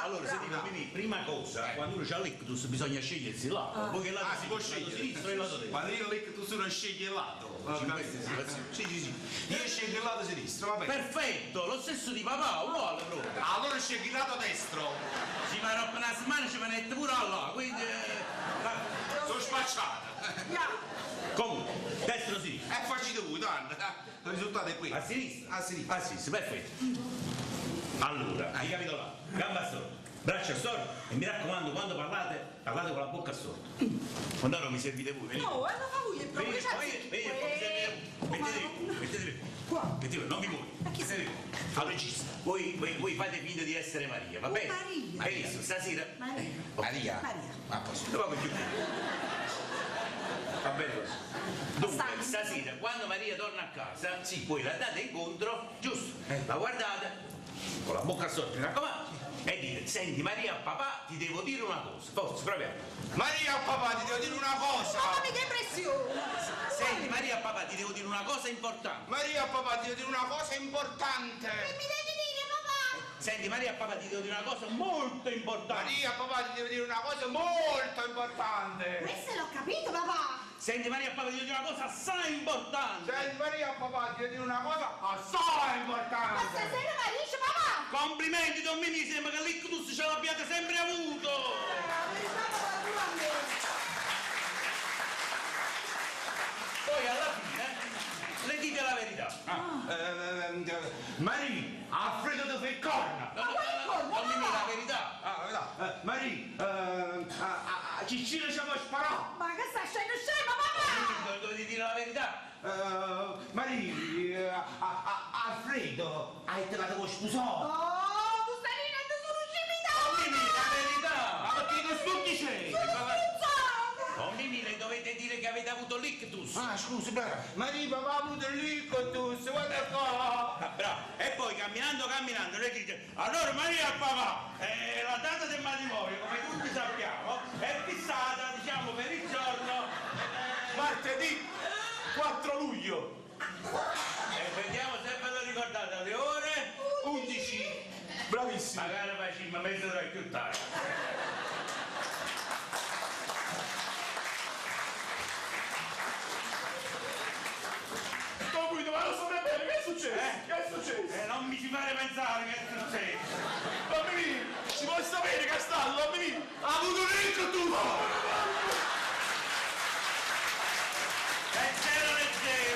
Allora, senti, don Mimì, prima cosa, quando uno c'ha l'ictus bisogna scegliersi il lato. Voi che lato si può scegliere? Sinistro e il lato destro. Quando io l'ictus non scegli il lato. Sì. Io scelgo il lato sinistro, va bene. Perfetto, lo stesso di papà, uguale proprio. Allora scegli il lato destro. Sì, ma roba una settimana ci venite pure là, quindi... Sono spacciata. Comunque, destro o sinistro? Facite voi, tanto. Il risultato è qui. A sinistra? A sinistra. A sinistra, perfetto. Allora, hai capito là? Gamba storta, braccia storte e mi raccomando, quando parlate con la bocca storta. Quando non mi servite voi, venite. No, non fa voi, è proprio Mettetevi. Non vi muovi. Al regista, voi fate finta di essere Maria, va bene? Maria. Hai visto, stasera? Maria. Ma posso. Va bene così. Dunque, stasera, quando Maria torna a casa, voi la date incontro, giusto? La guardate, con la bocca storta, mi raccomando, e dite, senti Maria, papà, ti devo dire una cosa. Forza, proviamo. Maria, papà, ti devo dire una cosa. Mamma mia, che pressione. Senti Maria, papà, ti devo dire una cosa importante. Maria, papà, ti devo dire una cosa importante. Che mi devi dire, papà? Senti Maria, papà, ti devo dire una cosa molto importante. Maria, papà, ti devo dire una cosa molto importante. Questo l'ho capito, papà. Senti Maria, papà, ti devo dire una cosa assai importante. Senti Maria, papà, ti devo dire una cosa assai Ma importante. stasera Maria, papà. Complimenti, Don Mimì, sembra che l'ictus ce l'abbiate sempre avuto. Poi alla fine le dite la verità. Marie, Alfredo ti fai corna. Don Mimì, la verità. Marie, a Ciccino ci vuoi sparare. Ma che stai scendo scema, mamma? Dovete dire la verità. Marie, Alfredo, hai trovato con sposato. Oh, tu stai ridendo sono Don Mimì, la verità. Ma perché che sto dicendo? Don Mimì, le dovete dire che avete avuto l'ictus. Ah, scusi, Maria, papà ha avuto l'ictus, guarda qua. Bravo. E poi camminando, lei dice, allora Maria e papà, la data del matrimonio, come tutti sappiamo, è fissata, diciamo, per il giorno Martedì 4 luglio. e vediamo se ve lo ricordate alle ore 11. Bravissimo. Magari facciamo mezz'ora più tardi. Don Guido, ma lo so bene, che è successo? Che è successo? Non mi ci fare pensare che è successo. Don Mimì, ci vuoi sapere, Castaldo, Don Mimì? Ha avuto un ictus! Leggero.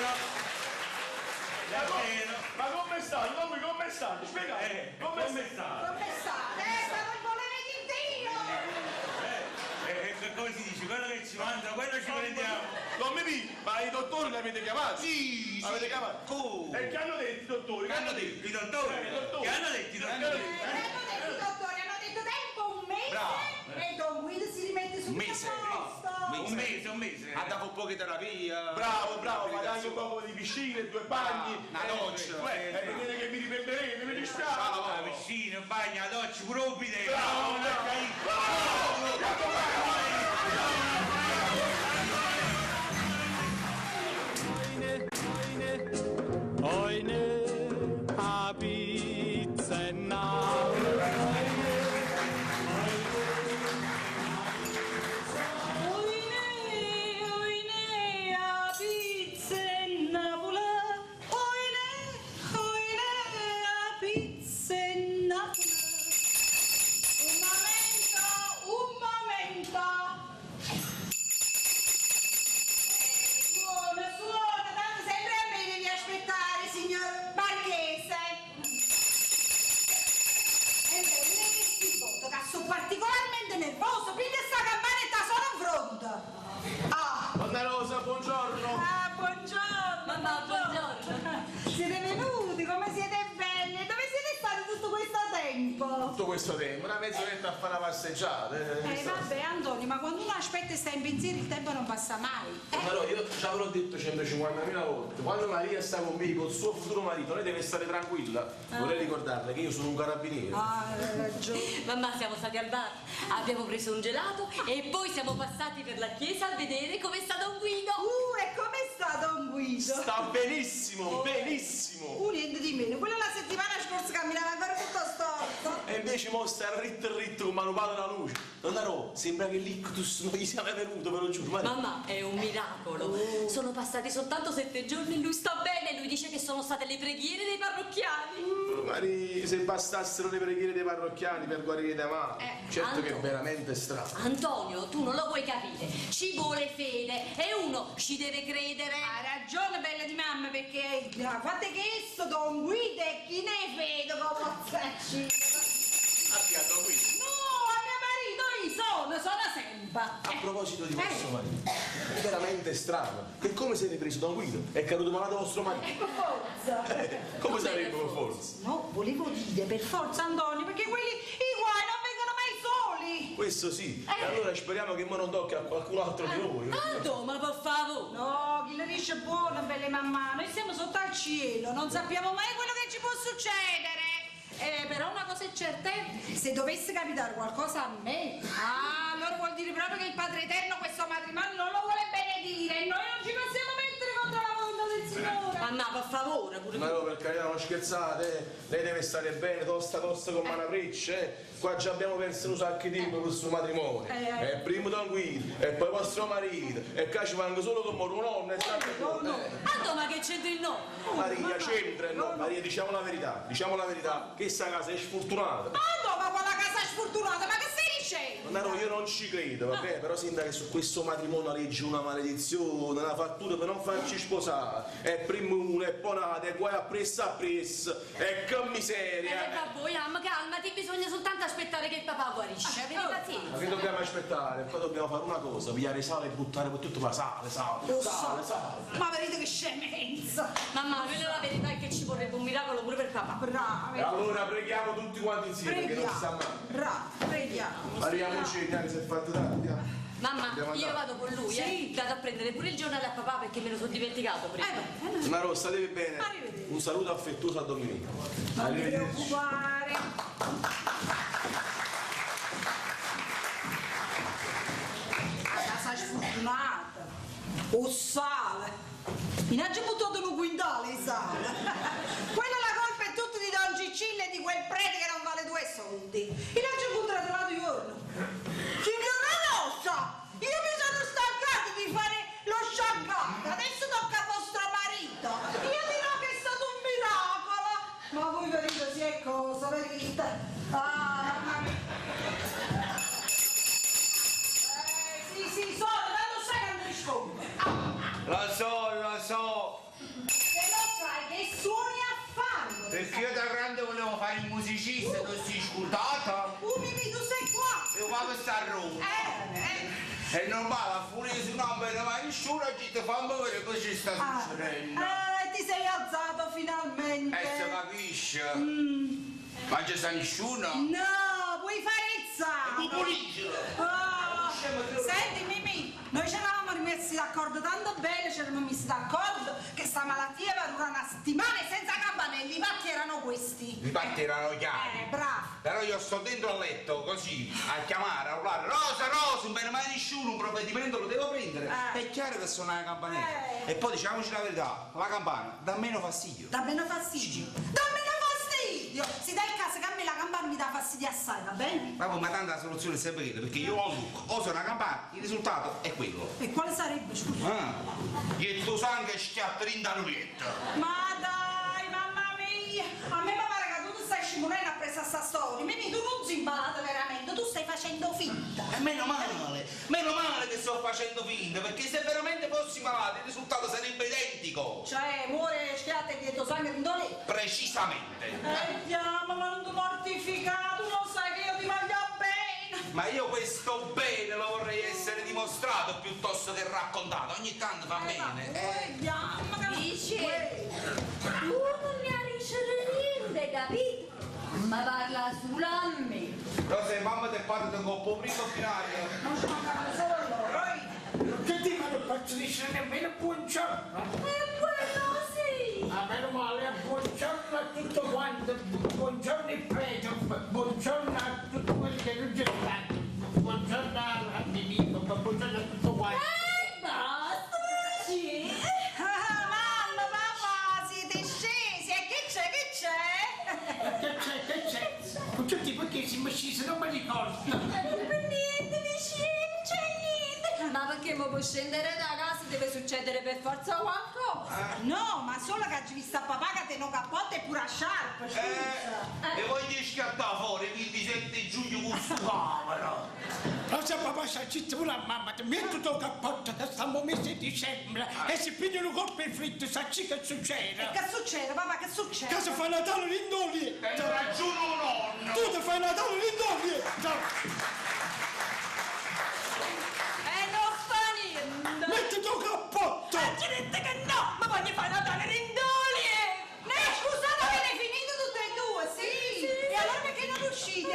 Ma come stai? Come stai? Spiega. Come sta? Come state? Ma non volete Dio! Come si dice? Quello che ci mangia, quello ci prendiamo. Don Mimì, ma i dottori li avete chiamati? Sì, Avete chiamato? Come? E che hanno detto i dottori? Che hanno detto i dottori? Che hanno detto i dottori? Hanno detto i dottori, hanno detto tempo un mese e Don Guido si rimette subito mese, a posto. Un mese. Ha dato poche terapia. Bravo, fate anche un po' di piscine, 2 bagni. Una doccia. E vedete che mi riprenderete, mi dispiace. La piscina, il bagno, la doccia, proprio. Oine, a pizza e Oine, a pizza e Napoli. Oine, a pizza e Napoli. Un momento. Suona, tanto sempre a me devi aspettare, signor Marchese. E bene che si foto, che sono particolarmente nervoso, prende sta campanetta sono in fronte. Donna Rosa, buongiorno. Buongiorno. Mamma, buongiorno. Siete venuti, come siete belli? Dove siete stati tutto questo tempo? Tutto questo tempo, una mezz'oretta a fare una passeggiata. Vabbè Antonio, ma quando uno aspetta e sta in pensiero il tempo non passa mai. Però io ci avrò detto 150.000 volte, quando Maria sta con me, col suo futuro marito, lei deve stare tranquilla. Vorrei ricordarle che io sono un carabiniere. Hai ragione. Mamma, siamo stati al bar, abbiamo preso un gelato e poi siamo passati per la chiesa a vedere come sta Don Guido. E com'è stato Don Guido? Sta benissimo, benissimo. Niente di meno, quello la settimana scorsa camminava ancora tutto storto. E invece mo sta ritto con mano alla luce. Donna Ro, sembra che l'ictus non gli sia mai venuto, ve lo giuro. Mamma, è un miracolo. Sono passati soltanto 7 giorni e lui sta bene. Lui dice che sono state le preghiere dei parrocchiani. Maria, se bastassero le preghiere dei parrocchiani per guarire da male. Certo che è Antonio. veramente strano. Antonio, tu non lo puoi capire. Ci vuole fede e uno ci deve credere. Hai ragione bella di mamma perché guarda che esso Don Guido e chi ne vedo come zacci. Abbiamo qui. No, a mio marito io sono sempre. A proposito di vostro marito, è veramente strano. Che come siete preso Don Guido? È caduto malato vostro marito? Ecco forza. Come sarebbe per forza? No, volevo dire per forza Antonio, perché quelli i guai non vengono mai soli. Questo sì. E allora speriamo che mo non tocchi a qualcun altro di noi. Anto, ma per favore. No, chi le dice buono, belle mamma, noi siamo sotto al cielo, non sappiamo mai quello che ci può succedere. Però una cosa è certa, se dovesse capitare qualcosa a me, allora vuol dire proprio che il Padre Eterno questo matrimonio non lo vuole benedire e noi non ci possiamo mettere contro la volontà del signora. Mamma, per favore, pure Ma no, per carità, non scherzate, lei deve stare bene, tosta con Manaprecce, Qua già abbiamo perso un sacco di tempo per il suo matrimonio. E primo Don Guido, e poi vostro marito, e qua ci manca solo come un nonno e tante cose. Ma che c'entra il nonno? Maria, c'entra il nonno. Maria, diciamo la verità, che questa casa è sfortunata. Ma quella casa è sfortunata, ma che stai dicendo? No, io non ci credo, va bene, però sembra che su questo matrimonio legge una maledizione, una fattura per non farci sposare. È primo uno, è ponate, e guai appresso, e che miseria. Babbo, calmati, bisogna soltanto aspettare che il papà guarisce, avete pazienza. Ma che dobbiamo aspettare? Poi dobbiamo fare una cosa, pigliare sale e buttare per tutto, ma sale. Ma vedete che scemenza! Mamma, quella è la verità è che ci vorrebbe un miracolo pure per papà. Bravi! E allora preghiamo tutti quanti insieme, che non si sa mai. Bravi, preghiamo! Arriviamoci, si è fatto tardi. Mamma, io vado con lui, Sì. Vado a prendere pure il giornale a papà perché me lo sono dimenticato prima. Una rossa, devi bene. Arrivederci. Un saluto affettuoso a Domenico. Non ti preoccupare! La casa è sfortunata! O sale! Mi ha già buttato un quintale di sale! Quella la colpa è tutta di Don Cicillo e di quel prete che non vale 2 soldi! Mi ha già buttato l'altro giorno! Signora Rossa! Io mi sono stancato di fare lo sciaccato! Adesso tocca a vostro marito! Io dirò che è stato un miracolo! Ma voi vedete si è cosa, vedete? Ah, mamma mia! Sì, tanto sai che non risponde! Lo so. E lo sai che suoni a farlo! Perché io da grande volevo fare il musicista, non si scordata. Mimì, tu sei qua! Io vado a stare a Roma. È normale, a furia di non bene mai nessuno, ci fammi vedere cosa ci sta succedendo. Ti sei alzato finalmente! Si capisce? Ma c'è sta nessuno? No, puoi fare il Tu sabato! puliscilo! Senti Mimì, noi ci eravamo rimessi d'accordo tanto bene, ci eravamo messi d'accordo che sta malattia va a durare una settimana e senza campanelli, i patti erano questi. I patti erano chiari. Bravo! Però io sto dentro al letto così, a chiamare, a urlare, Rosa, non bene mai nessuno, un provvedimento lo devo prendere. È chiaro che suona la campanella. E poi diciamoci la verità, la campana dà meno fastidio. Dà meno fastidio? Dà meno fastidio! Si dà il caso che a me la campana mi dà fastidio assai, va bene? Vabbè, ma tanto la soluzione è sempre quella, perché io ho un look, o sono una campana, il risultato è quello. E quale sarebbe, scusa? Gli tuo sangue schiattrin da nuietta. Ma dai, mamma mia! A me mi pare che tu stai scivolando appresso a sta storia. Mimì, tu non sei imbalato veramente, tu stai facendo finta. E meno male che sto facendo finta, perché se veramente fossi malato il risultato sarebbe identico. Cioè, muore schiatta e dietro sangue di dolore. Precisamente. Ma non ti mortificato, tu non sai che io ti voglio bene. Ma io questo bene lo vorrei essere dimostrato piuttosto che raccontato. Ogni tanto va bene. Dice, tu non mi hai niente, capito? Ma parla solo a me. Però se mamma ti parla di un coppo primo finario. Non ci mancano solo loro. Che ti fanno partorisce nemmeno buongiorno? E quello sì. A meno male, buongiorno a tutto quanto, buongiorno e prego, buongiorno a tutti quelli che non c'è stato, buongiorno a Mimino, buongiorno a tutto quanto. Basta, sì. Mamma, papà, siete scesi. E che c'è? Che c'è? Con tutti perché siamo scesi, non mi ricordo. Per niente, vicino, non c'è niente. Ma perché mo può scendere da casa deve succedere per forza qualcosa. No, ma solo che oggi vista papà che te non cappotto e pure a sciarpa, scusa. E voglio scattare fuori il 27 giugno con sto cavolo. Cosa papà sa zitto pure a mamma, ti metto tuo cappotto che stiamo mesi di dicembre e si pigliano colpi fritti, sa che succede? Che succede, papà, che succede? Che si fa Natale l'indoglie? E non ragione un nonno. Tu ti fai Natale l'indoglie? Non fa niente. Metti tuo cappotto! Ci dite che no, ma voglio fare Natale rindolie. Scusate, avete finito tutte e due, sì? E allora perché non uscite?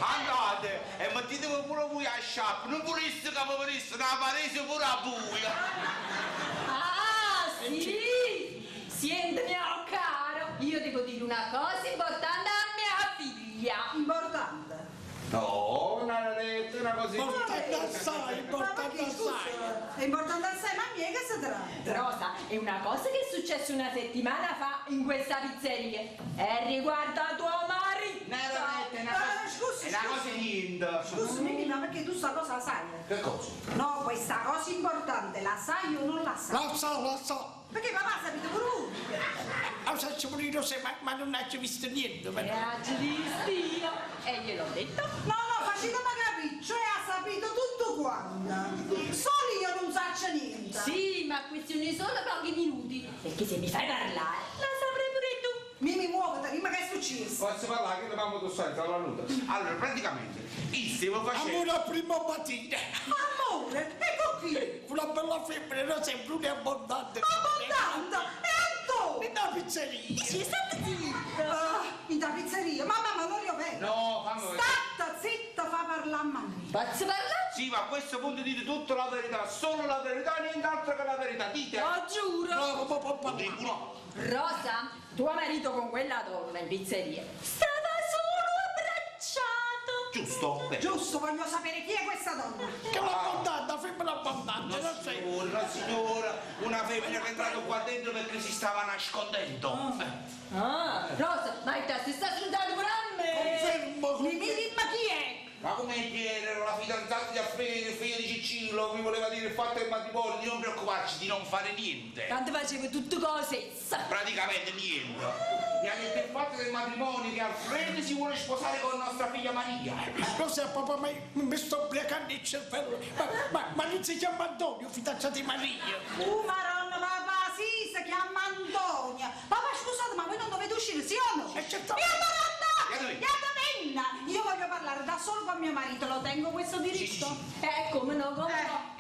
Andate e mettetevi pure voi a sciarpa, non voleste che mi venisse una parese pure a buia. Ah, sì. Senti, mio caro, io devo dire una cosa importante a mia figlia. Importante. No, non è una cosa Importante assai, importante assai. È importante assai, ma mia, che si tratta? Rosa, è una cosa che è successa una settimana fa in questa pizzeria e riguarda tuo marito. Scusi, è una cosa niente. Scusi, Mimì, ma perché tu sta cosa la sai? Che cosa? No, questa cosa importante, la sai o non la sai? Lo so. Perché papà sapete pure lui? Faccio pulire se ma non hai visto niente. E oggi visto io e gliel'ho detto. No, facetemi capire, cioè ha sapito tutto quanto. Solo io non saccio niente. Sì, ma questione solo pochi minuti. Perché se mi fai parlare, la saprai pure tu. Mimì, muoviti, ma che è successo? Posso parlare che dobbiamo tossare tra la nuda? Allora, praticamente, io stiamo facendo... Amore, prima mattina. Amore, ecco qui. Una bella femmina, non sempre un abbondante. Abbondante? E tu? In una pizzeria. Sì, state zitta. In da pizzeria? Ma non io vedo. No, fammi vedere. State zitta, fa parlare a me. Posso parlare? Sì, ma a questo punto dite tutta la verità, solo la verità, nient'altro che la verità. Dite. Lo giuro. No, ma Dico no. Rosa, tuo marito con quella donna in pizzeria stava solo abbracciato. Giusto? Beh. Giusto, voglio sapere chi è questa donna. che l'abbondante, femmina abbondante, non sei. Una signora, una femmina che è entrata qua dentro perché si stava nascondendo. Rosa, ma ti sta ascoltando pure a me? Confermo. Mimì, ma chi è? Ma come ieri ero la fidanzata di Alfredo, il figlio di Cicillo, mi voleva dire il fatto del matrimonio, di non preoccuparci, di non fare niente. Tanto facevo tutte cose. Praticamente niente. Mi ha detto il fatto del matrimonio che Alfredo si vuole sposare con nostra figlia Maria. Lo sai, papà, ma mi sto ubriacando il cervello. Ma non si chiama Antonio, fidanzato di Maria. Maronna, papà, sì, si chiama Antonia. Papà, scusate, ma voi non dovete uscire, sì o no? Certo. Io voglio parlare da solo con mio marito, lo tengo questo diritto? Come no, come no.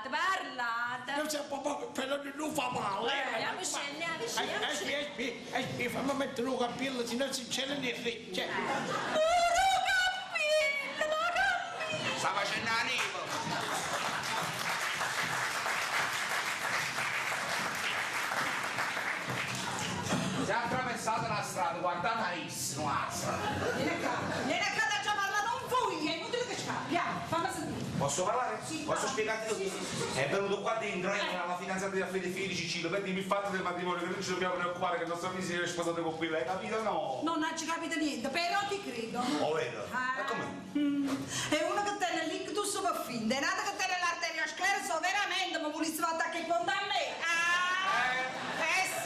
Parlate. Non sai, papà, però non fa male. Andiamo scendere, Fammi mettere un cappello, se no si c'è le frecce. Sta facendo la neve. Si è attraversata la strada, guardate malissimo la strada. Vieni a casa, già parlato un foglio, è inutile che scappi, fammi sentire. Posso parlare? Sì, Posso vai. spiegarti tutto? Sì. È venuto qua dentro, era la fidanzata di Alfredo, figlio di Cicillo, per dirmi il fatto del matrimonio, che non ci dobbiamo preoccupare che il nostro figlio si è sposato con qui, l'hai capito? No. Non ci capite niente, però ti credo. Lo vedo. E com'è? È uno che tiene l'ictus per fin, è nato che tiene l'arteria sclerosa, veramente, ma volessi fare attacchi con da me.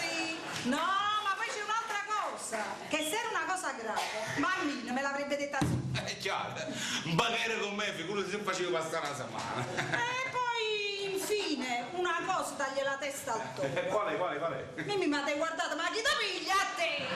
Sì. No, ma poi c'è un'altra cosa, che se era una cosa grave, mammina me l'avrebbe detta su. È chiaro, ma che era con me, figurati se facevo passare una settimana. E poi, infine, una cosa taglia la testa al topo. Quale? Mimì, ma ti hai guardato, ma chi ti piglia a te?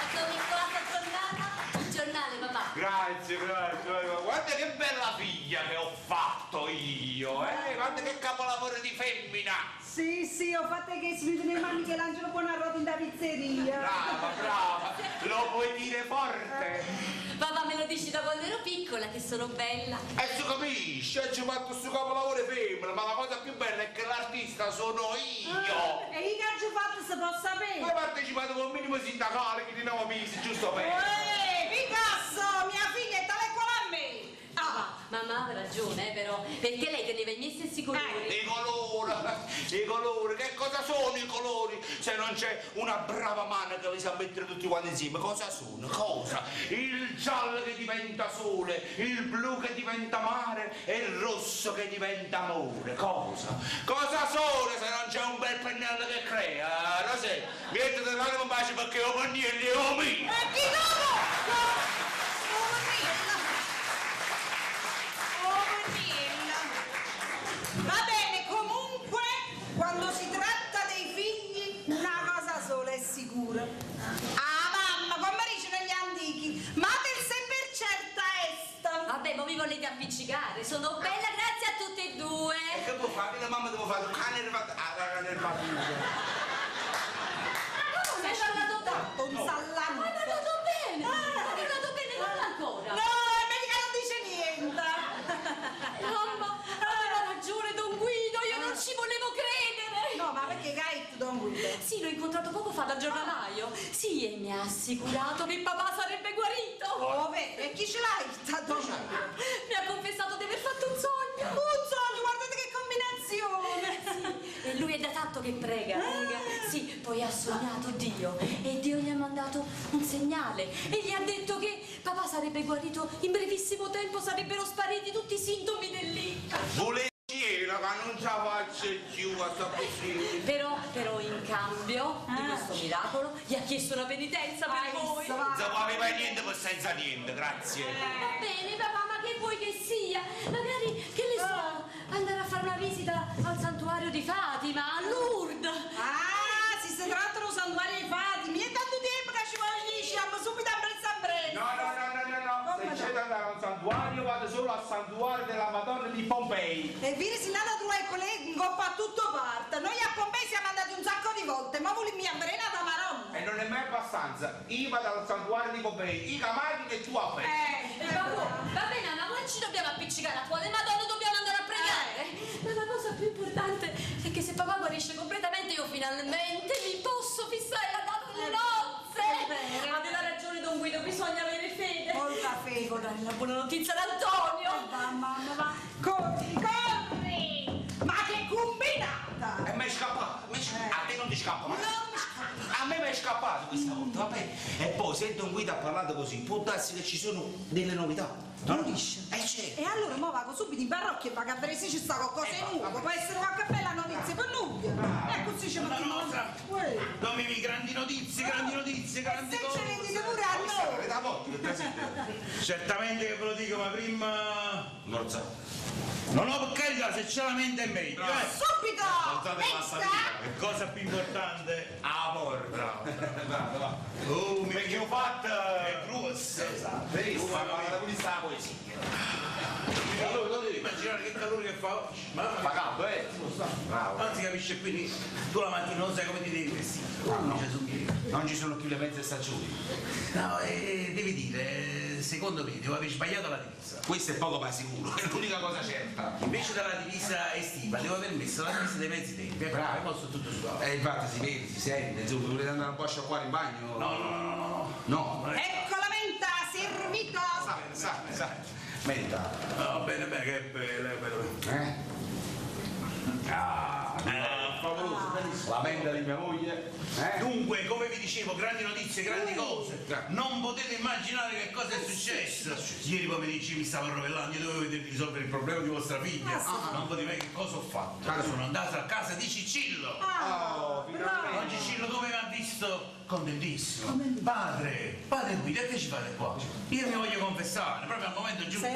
Eccomi qua, sono tornata. Il giornale, papà. Grazie. Guarda che bella figlia che ho fatto io, Guarda che capolavoro di femmina. Sì, ho fatto che si vede le mani che lanciano Buonarrota in da pizzeria. Brava, lo puoi dire forte. Papà, me lo dici da quando ero piccola che sono bella. E si capisce, ci fatto questo capolavoro femmina, ma la cosa più bella è che l'artista sono io. E io che ho fatto si può sapere? Ho partecipato con un minimo sindacale che di 9 mesi, giusto per. Picasso, mia figlia è tale quale a me. Mamma ha ragione, però, perché lei teneva i miei stessi colori. I colori, che cosa sono i colori? Se non c'è una brava mano che li sa mettere tutti quanti insieme, cosa sono? Cosa? Il giallo che diventa sole, il blu che diventa mare e il rosso che diventa amore, cosa? Cosa sono se non c'è un bel pennello che crea? Rosè, mettete l'anima in pace perché ho pannelli e ho mio! Va bene, comunque, quando si tratta dei figli, una cosa sola è sicura. Mamma, come dicono gli antichi, ma del sempre certa est. Vabbè, ma vi volete appiccicare? Sono bella, grazie a tutte e due. E che può fare? La mamma devo fare un cane nel partito. Hai parlato tanto? Un sallame. Hai parlato bene, non ancora. No, è meglio che non dice niente. Mamma, aveva ragione Don Guido, io non ci volevo credere. No, ma perché Gaet Don Guido? Sì, l'ho incontrato poco fa dal giornalaio. Sì, e mi ha assicurato che papà sarebbe guarito. Oh, e chi ce l'ha il tatuaggio? Mi ha confessato di aver fatto un sogno. Un sogno, guardate che combinazione! Sì, e lui è da tanto che prega. Sì, poi ha sognato Dio e Dio gli ha mandato un segnale e gli ha detto che papà sarebbe guarito in brevissimo tempo, sarebbero spariti tutti i sintomi dell'Inca. Volentieri, che non ce la faccio più a sta così. Però in cambio di questo miracolo gli ha chiesto una penitenza per voi. Non si può avere niente per senza niente, grazie. Va bene papà, ma che vuoi che sia? Magari, che ne so, andare a fare una visita al santuario di Fatima, a Lourdes. Ah, si tratta di un santuario di Fatima, è tanto tempo che ci voglio, siamo subito a Brezza. No, se c'è da andare a un santuario vado solo al santuario della Madonna di Pompei. E vieni si nata tu e colleghi in coppa a tutto parte. Noi a Pompei siamo andati un sacco di volte, ma volemi a Brena da Maronna. E non è mai abbastanza. Io vado al santuario di Pompei, i camari e tu a fare. Va bene Anna, non ci dobbiamo appiccicare a quale Madonna, dobbiamo andare a pregare. Ma la cosa più importante è che se papà guarisce completamente io finalmente mi posso fissare la data delle nozze. Aveva ragione Don Guido, bisogna avere fede. Molta fede. Devo dare la buona notizia ad Antonio. Mamma, va. Corri! Ma che combinata! E mi è scappato. A te non ti scappa, ma... Non mi scappa. A me mi è scappato questa volta, va bene? E poi se Don Guido ha parlato così, può darsi che ci sono delle novità. Non dice? Certo. E allora mo vado subito in parrocchia e vado a vedere se ci sta qualcosa di nuovo. Può essere qualche bella notizia per noi. E così ci mettiamo. Dommi grandi notizie, grandi Se cose. ce ne dite pure a noi. Da volte che Certamente che ve lo dico, ma prima... Morza. Non ho per carità, se c'è la mente è meglio, Subito! Che cosa più importante? Amor, bravo. Va. Oh, mi Perché ho fatto... è grossa. Esatto, verissimo, ma da qui sta la poesia. Non devi immaginare che calore che fa oggi. Fa caldo, Bravo. Anzi, capisce, quindi tu la mattina non sai come ti devi vestire. Non ci sono più le mezze stagioni. No, devi dire, secondo me, devo aver sbagliato la divisa. Questo è poco ma sicuro, è l'unica cosa certa. Invece della divisa estiva, devo aver messo la divisa dei mezzi tempi. Bravo, posso tutto suave. Infatti si vede, si sente, insomma, volete andare un po' a sciacquare in bagno? No. Ecco la menta, servito! Sa. Menta. No, bene, che bello. Favoloso, benissimo. La menta di mia moglie. Dunque, come vi dicevo, grandi notizie, grandi cose. Non potete immaginare che cosa è successo. Ieri pomeriggio mi stavo rovellando, io dovevo vedere di risolvere il problema di vostra figlia. Non potete che cosa ho fatto. Sono andato a casa di Cicillo. Don Cicillo come mi ha visto? Contentissimo. Padre Guido, che ci fate qua? Io mi voglio confessare, proprio al momento giusto.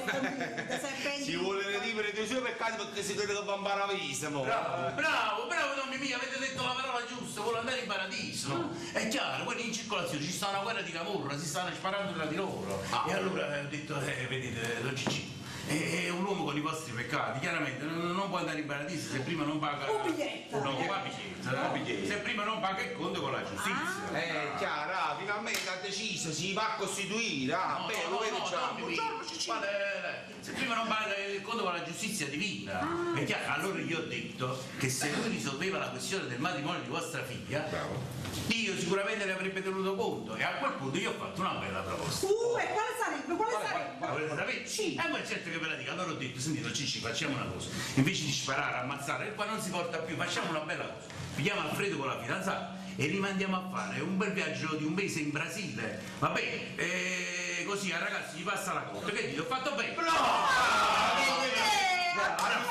Si vuole redimere dei suoi peccati perché si crede che va in paradiso. Bravo, Don Mimì, avete detto la parola giusta, vuole andare in paradiso. È chiaro, quelli in circolazione, ci sta una guerra di camorra, si stanno sparando tra di loro. E allora ho detto, vedete, Don Cicillo, è un uomo con i vostri peccati, chiaramente non può andare in paradiso se prima non paga un biglietto. Se prima non paga il conto con la giustizia. Chiara, finalmente ha deciso, si va a costituire. Se prima non paga il conto con la giustizia divina. È chiaro, allora io ho detto che se lui risolveva la questione del matrimonio di vostra figlia, Dio sicuramente ne avrebbe tenuto conto e a quel punto io ho fatto una bella proposta. E quale sarebbe? Volete sapere? Sì. Ma certo che ve la dico, allora ho detto, sentite Cicci, facciamo una cosa, invece di sparare, ammazzare, e qua non si porta più, facciamo una bella cosa, pigliamo Alfredo con la fidanzata e li mandiamo a fare un bel viaggio di un mese in Brasile, va bene? E così al ragazzo gli passa la cotta, che dite, ho fatto bene? Ora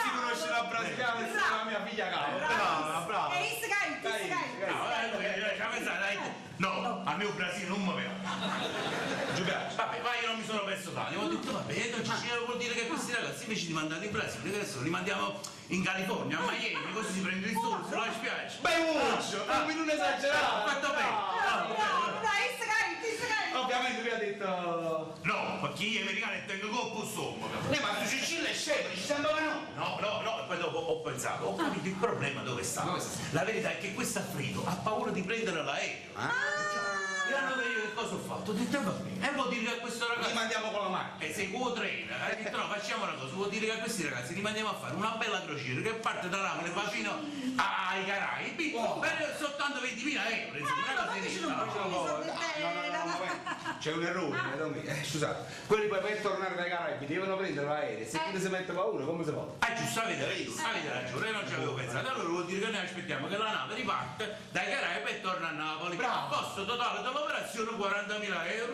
si conosce la brasiliana e la mia figlia cara. Bravo. E Iscai. No, a me un Brasile non mi piace. Vabbè, ma io non mi sono perso tanto. Ho detto, vabbè, non ci vuol dire che questi ragazzi invece di mandare in Brasile, adesso li mandiamo in California, a Miami, così si prende il sole, se la spiaggia. Beh, non esagerato. Ho fatto bene. Ovviamente lui ha detto... No, perché gli americani tengono coppo sommo. Ma tu Cicillo è scemo, ci sembra no? No, e poi dopo ho pensato, ho capito il problema dove sta. La verità è che questo Alfredo ha paura di prendere l'aereo. hanno venuto che cosa ho fatto? Ho detto va bene, e vuol dire che a questo ragazzo Li mandiamo con la macchina. sei con treno, hai detto no, facciamo una cosa, vuol dire che a questi ragazzi li mandiamo a fare una bella crociera che parte da Napoli e va fino ai Caraibi per soltanto 20.000 euro, insomma, una cosa di C'è un errore, scusate, quelli poi per tornare dai Caraibi devono prendere l'aereo, se si mette paura come si fa? giusto, avete ragione, io non ci avevo pensato, allora vuol dire che noi aspettiamo che la nave riparte dai Caraibi e torna a Napoli. Bravo. Costo totale dell'operazione 40.000 euro.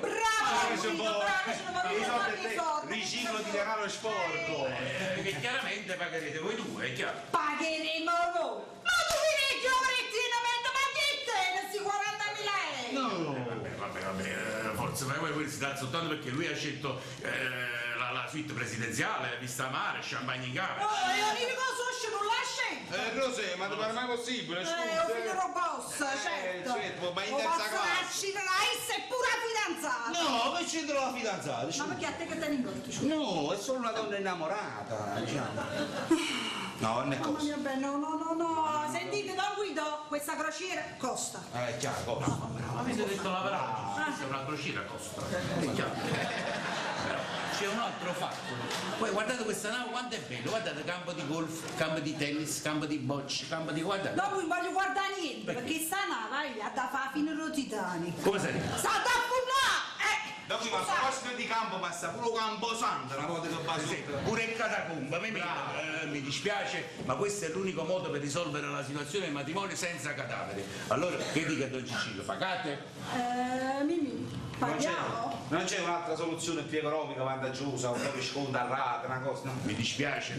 Riciclo di denaro sporco. Che chiaramente pagherete voi due, è chiaro. Pagheremo noi. Ma tu dici rettinamento, ma che te questi 40.000 euro? Vabbè, forse ma poi si dà soltanto perché lui ha scelto la suite presidenziale, vista mare, champagne in camera. Io dico cosa non l'ha scelto. Rosè, ma non è mai possibile, scusa. Io figlio boss, certo. Certo, ma in Lo terza posso classe. accidere la S è pure fidanzata. No, che c'entra la fidanzata? Ma perché a te che te ne importa? No, è solo una donna innamorata, diciamo. No, non è Mamma cosa. mia, beh, no. Sentite, Don Guido, questa crociera costa. È chiaro, cosa. Ma avete detto la verità, questa è una crociera costa. È chiaro. C'è un altro fatto. Poi guardate questa nave quanto è bello, guardate campo di golf, campo di tennis, campo di bocce, campo di guardate. No, non voglio guardare niente, perché sta nave ha da fare fino allo Titanic. Come sei? Sta da funnare! Dopo ma a proposito di campo passa pure Camposanto, una volta che va sotto. Pure in catacomba, mi dispiace, ma questo è l'unico modo per risolvere la situazione del matrimonio senza cadavere. Allora, che dica Don Cicillo, pagate? Mimì, paghiamo? Non c'è un'altra soluzione più economica, vantaggiosa, un po' di sconto a rate, una cosa, no? Mi dispiace,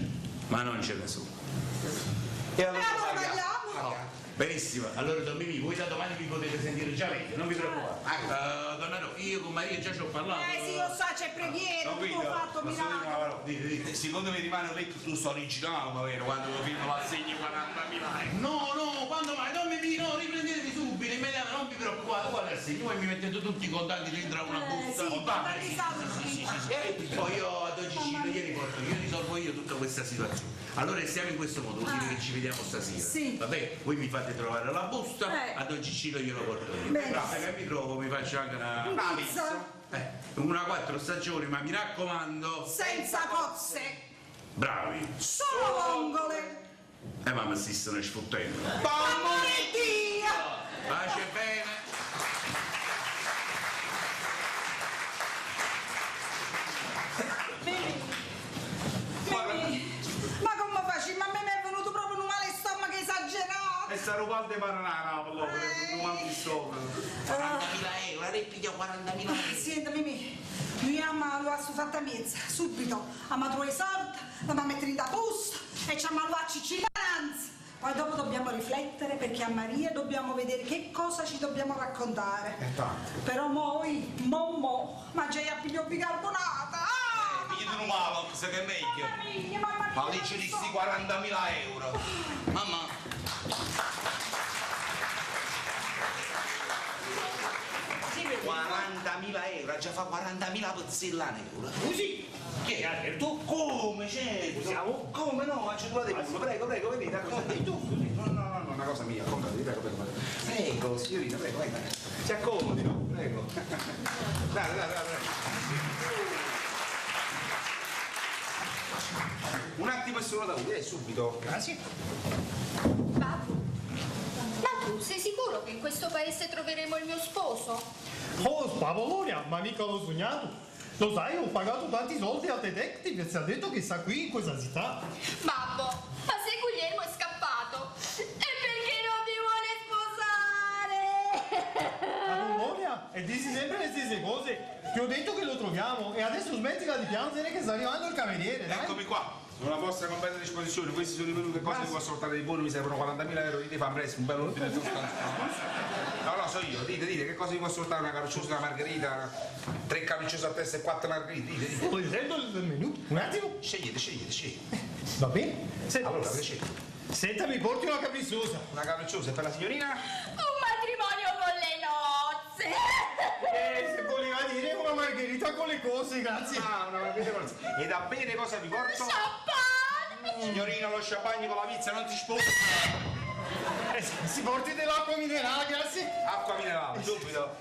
ma non ce ne sono. E allora Paghiamo? Benissimo, allora Don Mimì, voi da domani vi potete sentire già meglio, non vi preoccupate. Donna No, io con Maria già ci ho parlato. Sì, lo so, c'è preghiera, tutto fatto miracolo. Secondo me rimane un rectus originale, ma vero, quando lo film lo assegni 40.000 euro. No, quando mai? Don Mimì, no, riprendetevi subito, immediatamente, non vi preoccupate, guarda il segno, voi mi mettete tutti i contanti dentro a una busta. Sì, contanti Sì. E poi io a Don Cicillo glieli porto, io risolvo io tutta questa situazione. Allora stiamo in questo modo, vuol dire che ci vediamo stasera. Sì. Vabbè, voi mi fate trovare la busta, a Don Cicillo glielo porto io. Bene. Bravo, che mi trovo, mi faccio anche Una pizza? una 4 stagioni, ma mi raccomando, Senza cozze, bravi. solo vongole. Ma mi si stanno sfottendo. Amore Dio! Pace bene. Ma come faccio? Ma a me mi è venuto proprio un male stomaco esagerato. E sta rubando di banana, un mal di stomaco. 40.000 euro, repiglia 40.000 euro. Senta Mimì, mia mamma lo ha fatta mezza, subito. Amma trovare i soldi, la va a mettere in da busta e ci ha malvacci cittadinanza. Poi dopo dobbiamo riflettere perché a Maria dobbiamo vedere che cosa ci dobbiamo raccontare. Però mo, ma già piglio bicarbonata. Io non vado, se che è meglio. Ma lì ci disti 40.000 euro. Mamma. 40.000 euro, già fa 40.000 pezzelle a euro. Così? Che è tu? Come? Certo. Come no? Accentuate uno. Prego, venite, accomodati tu. No, una cosa mia, accomodati, prego. Prego, signorina, prego, vai. Si accomodi, no? Prego. Dai. Un attimo e solo da voi, subito. Grazie. Babbo, ma tu sei sicuro che in questo paese troveremo il mio sposo? Oh, Spavolonia, ma mica l'ho sognato. Lo sai, ho pagato tanti soldi al detective e si è detto che sta qui in questa città. Babbo, ma se Guglielmo è scappato, è perché non mi vuole sposare! Spavolonia, e dici sempre le stesse cose. Ti ho detto che lo troviamo e adesso smettila di piangere che sta arrivando il cameriere, dai. Eccomi qua. Sono a vostra completa disposizione, questi sono i menù, che cosa vi posso portare di buono, mi servono 40.000 euro, dite fa presto, un bello ordine di No, so io, dite, che cosa vi posso portare, una carucciosa, una margherita, 3 carucciose a testa e 4 margherite, dite. Sto leggendo il menù, un attimo. Scegliete. Va bene? Allora, che scegliete? Senta, mi porti una capricciosa. Una carucciosa per la signorina? Un matrimonio con le nozze! Se voleva dire una margherita con le cose, grazie. Una margherita con le... E da bene cosa vi porto? Champagne! Signorina, lo champagne con la pizza non si sposta. Si porti dell'acqua minerale, grazie. Acqua minerale, subito.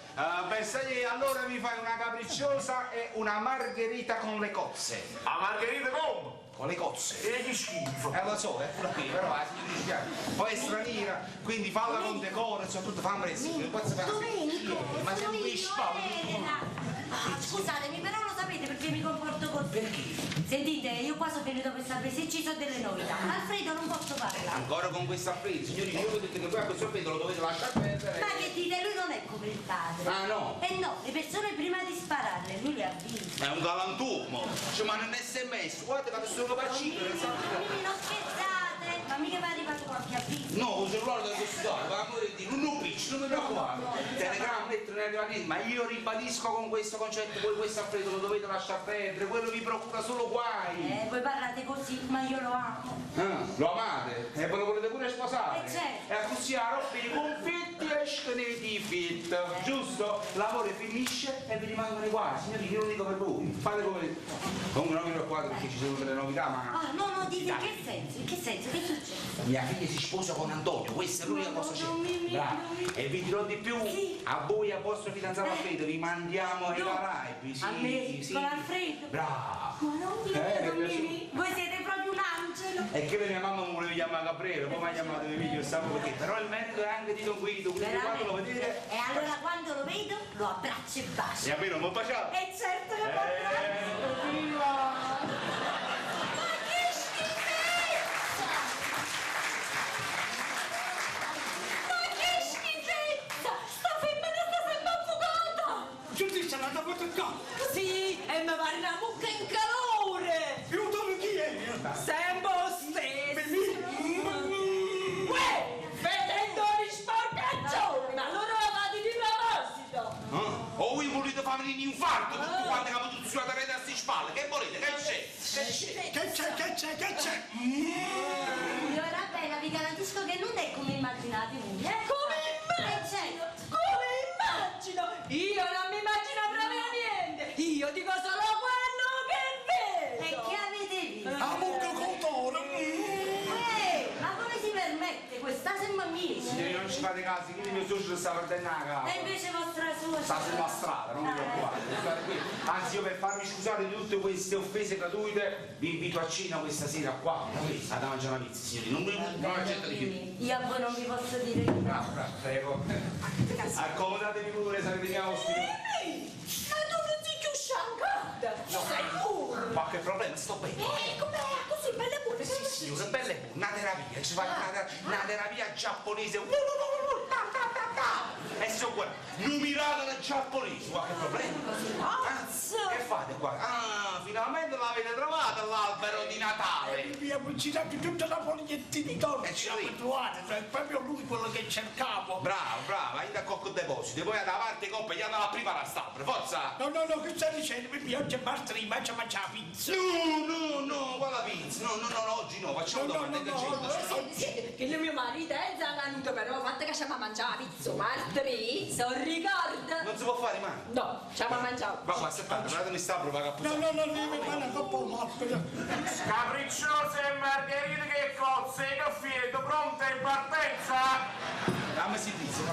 Sai, allora mi fai una capricciosa e una margherita con le cozze. A Margherita come? Con le cozze. E che schifo. Lo so, è pure qui, però la signorina poi è straniera, quindi falla con decoro, insomma, tutto fa prezzo. Domenico, Ma se sono non mi io, spavento. Elena. Scusatemi, però lo sapete perché mi comporto così? Perché? Sentite, io qua sono venuto per sapere se ci sono delle novità. Alfredo non posso parlare. Ancora con questa Alfredo, signorina, io ho detto che voi a questo Alfredo lo dovete lasciare perdere. Ma che dite, lui non è come il padre. Ah, no? Eh no, le persone prima di spararle, lui le ha viste. È un galantuomo, cioè ma non è SMS, guarda che adesso lo vaccino, non sa. Mimì, non scherzate, ma mica mi è arrivato qualche avviso. No, il cellulare del studiare, va a morire di non picci, non mi preoccupare. Telegramma, mettere ne arriva niente, ma io ribadisco con questo concetto, voi questo Alfredo lo dovete lasciare perdere, quello vi procura solo guai. Voi parlate così, ma io lo amo. Lo amate? E ve lo volete pure sposare? Certo. E così a roba i confetti escono i fit, giusto? L'amore finisce e vi rimangono i guai, signori, io lo dico per voi, fate come... Comunque non vi preoccupate perché ci sono delle novità, ma... Ah, no, dite in che senso? In che senso? Che succede? Mia figlia si sposa con Antonio, questa è l'unica cosa c'è. Brava. E vi dirò di più, Sì. a voi e al vostro fidanzato Alfredo vi mandiamo ai Caraibi, sì, A me? sì. Con Alfredo? Brava. Ma non mi mi piace. Mimì, voi siete proprio un angelo. E che mia mamma mi voleva chiamare Gabriele, poi mi ha chiamato mio figlio, stavo perché. Però il merito è anche di Don Guido, quindi quando lo vedete... E allora quando lo vedo, lo abbraccio e bacio. E a me non mi baciate? E certo che lo abbraccio. Viva! Ma che schifezza! Ma che schifezza! Sta femmina sta sempre affogata! Giudice, l'ha dato toccato. Sì, e mi pare una mucca in calore! Io sono chi è? Sempre lo stesso! Uè! Vedendoli sporcaccioni! Ma allora la fate di proposito! O voi volete farmi un infarto tutti quanti che tutti sulla rete a sti spalle? Che volete? Che c'è? Che c'è? Signora Bella, vi garantisco che non è come immaginate voi, eh? Come immagino? Come immagino? Io non mi immagino proprio niente! Io dico solo quello che vedo! E che avete visto? A mucca col toro. Ma come si permette? Questa sembra mia! Signori, non ci fate caso, che mio suocero sta perdendo la casa. E invece vostra suocera? Sta sulla strada, non vi preoccupate, state qui. Anzi, io per farmi scusare di tutte queste offese gratuite, vi invito a cena questa sera qua, da qui, a mangiare una pizza, signori. Non accetta di più. Io a voi non vi posso dire che Bravo, prego. Accomodatevi pure, sarete miei ospiti. Ma tu non sei più sciancata! Sei pure! Ma che problema, sto bene. Com'è? Così bella e buona! Sì, signore, bella e buona, una terapia, ci fa una terapia giapponese. E so guarda, numerata da giapponese, qualche problema? Che fate qua? Ah, finalmente l'avete trovata l'albero di Natale. Abbiamo girato tutta la fogliettina di torno. E ci Siamo arrivo. trovati, è proprio lui quello che cercavo. Bravo, hai da cocco deposito, poi da parte coppa gli andava prima la stabra, forza! No, che stai dicendo? Mi piace basta rimane a mangiare la pizza. No, quella pizza, no, oggi no, facciamo domani, che gente. Siete perché il mio marito è zanganuto, però fatta che stiamo a mangiare la pizza, martedì, non ricorda? Non si può fare mai. No, stiamo a mangiare. Ma qua, aspetta, guardatemi stabro, va a No, mi fanno un po' morto. Capricciose e margherite che cozze, caffetto, pronta in partenza? Dammi servizio,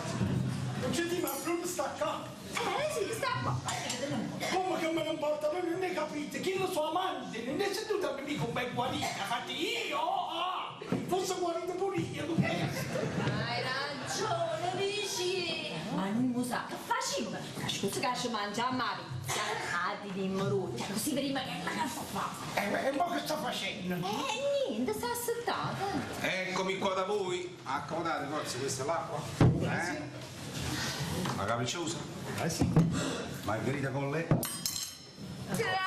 Non ci dico, ma proprio sta qua. Sì, sta qua. Come che me ne porta? Non ne capite? Chi lo so amante? Non è seduto a me dico ben guarita. Infatti io, fosse guarito pure io. Hai ragione, dici. Ma non mi sa che facciamo? Scusa che ci mangiamo la pizza. Ah, ti dimmo ruta, così prima che la fa. E mo che sta facendo? Niente, sta assettata. Eccomi qua da voi. Accomodate, forza, questa è l'acqua. La capricciosa? Sì. Margherita con lei. Grazie.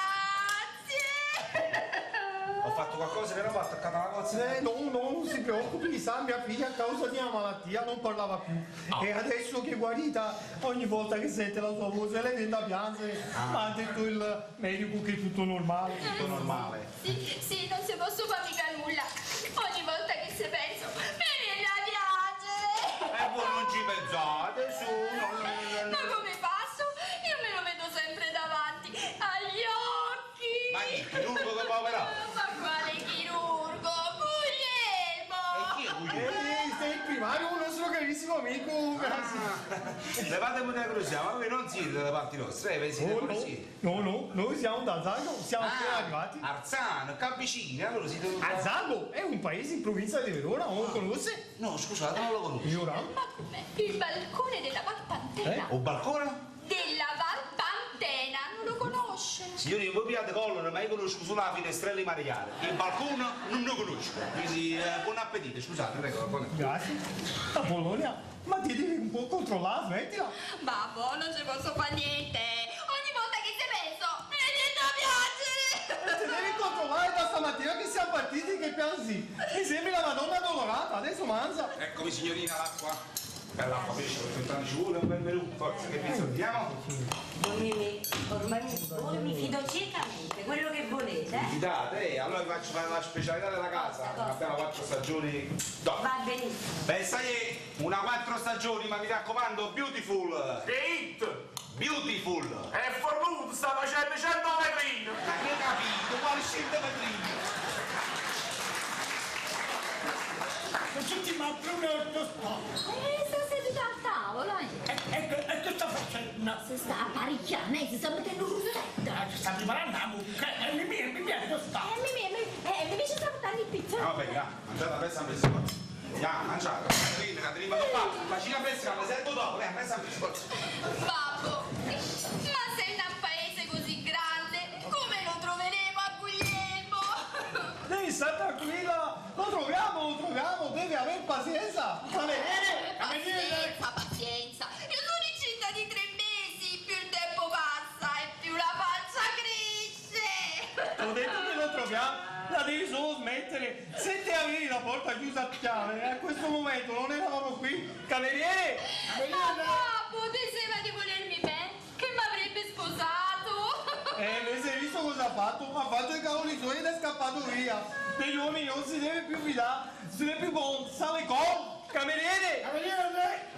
Ho fatto qualcosa che non va attaccata alla cozza? No, non si preoccupi, sa, mia figlia a causa di una malattia non parlava più. E adesso che è guarita, ogni volta che sente la sua voce lei tende a piangere. Ma ha detto il medico che è tutto normale. Tutto normale. Sì, non si posso fare mica nulla. Ogni volta che si penso, mi viene a piangere. E voi non ci pensate, su, Ma come faccio? Io me lo vedo sempre davanti, agli occhi. Ma chi? Il chirurgo che va a operare? Ma quale chirurgo? Guglielmo! E chi è Guglielmo? Ehi, sei tuo amico, grazie. Levatemi una curiosità, ma voi non siete dalle parti nostre, siete fuori? No, noi siamo da Zago, siamo appena arrivati. Arzano, Campicini, allora siete... Zago è un paese in provincia di Verona, non lo conosce? No, scusate, non lo conosco. Io no. Ma come? Il balcone della Valpantena. O balcone? Della Valpantena, non lo conosce? Signori, voi piate collo, ma io conosco solo la finestrella di Mariale. Il balcone non lo conosco. Quindi buon appetito, scusate, prego. Grazie. A Bologna, ma ti devi un po' controllare, smettila. Babbo, non ci posso fare niente. Ogni volta che ci penso, mi viene a piangere. Ti devi controllare da stamattina che siamo partiti che piangi. Mi sembri la Madonna Dolorata, adesso mangia. Eccomi signorina l'acqua. Per l'acqua pesce, per tentare ci vuole un bel menù, forza, che pizza andiamo? Ormai mi fido ciecamente, quello che volete. Fidate, allora vi faccio fare la specialità della casa. Abbiamo 4 stagioni. No. Va benissimo. Beh, sai, una 4 stagioni, ma mi raccomando, beautiful. Che Beautiful. È fornuto, sta facendo 100 metrini. Ma che hai capito? Quali 100 metrini? Senti, ma Brunetto sta. Sta seduta al tavolo, E che sta facendo? Si sta apparecchiando, si sta mettendo un russetto. Ci sta preparando la mucca. E mi viene che sta. Mi ci sta portando il pizzo. No, vabbè, mangiate la pressa presso. Mangiate. Caterina, papà, facina pressa, la sento dopo, pressa presso. Babbo, ma sei in un paese così grande, come lo troveremo a Guglielmo? Devi stare tranquilla, lo troviamo, devi avere pazienza. Pazienza. Io sono incinta di 3 mesi, più il tempo passa e più la faccia cresce. Ho detto che lo troviamo, la devi solo smettere. Se te avevi la porta chiusa a chiave, a questo momento non eravamo qui. Cameriere! Ma babbo, diceva di volermi bene, che mi avrebbe sposato. Invece hai visto cosa ha fatto? Ha fatto i cavoli suoi ed è scappato via. Degli uomini non si deve più fidare, si deve più buon, sale con. Cameriere!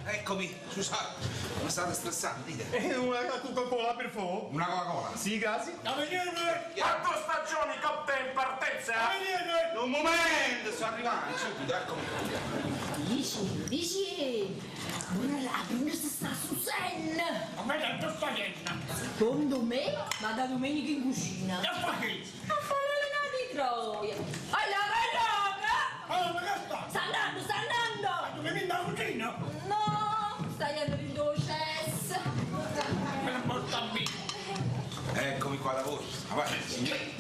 Eccomi, scusate, ma state stressando, dite. Una Coca-Cola per favore. Una Coca-Cola? Sì, grazie. Quattro stagioni, captain, in partenza. Un momento, sto arrivando, subito, eccomi. Dici, Bruno si sta su sen. Ma me tanto sta niente. Secondo me, vado domenica in cucina. Che fa che? A fare la di Troia. Allora, Allora, che sta? sta andando. Tu vieni da cucina? No, stai andando in dolces. Me la porta via. Eccomi qua da voi. Avanti, signori.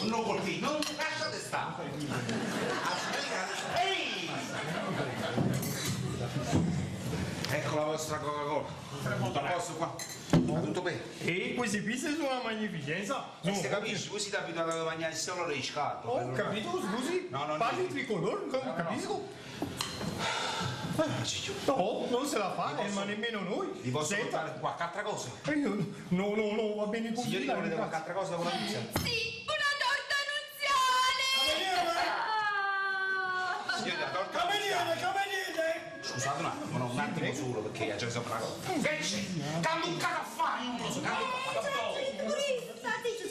Non colpito, non lasciate stare. Ehi! Ecco la vostra Coca-Cola. Tutto a posto qua? Va tutto bene? E questi pizze sono una magnificenza. Se capisci, voi siete abituati a mangiare solo le scatole. Ho capito, scusi. No, Parli tricolore, non capisco. No, non se la fa, ma nemmeno noi. Vi posso Senta. portare qualche altra cosa? No, va bene così. Signori, la volete ringrazio. qualche altra cosa con la pizza? Sì, una torta nuziale. Signori, la torta. Cameriere! Scusate un attimo solo perché ha già sopra la cosa. Che c'è? Cammuccato a fare!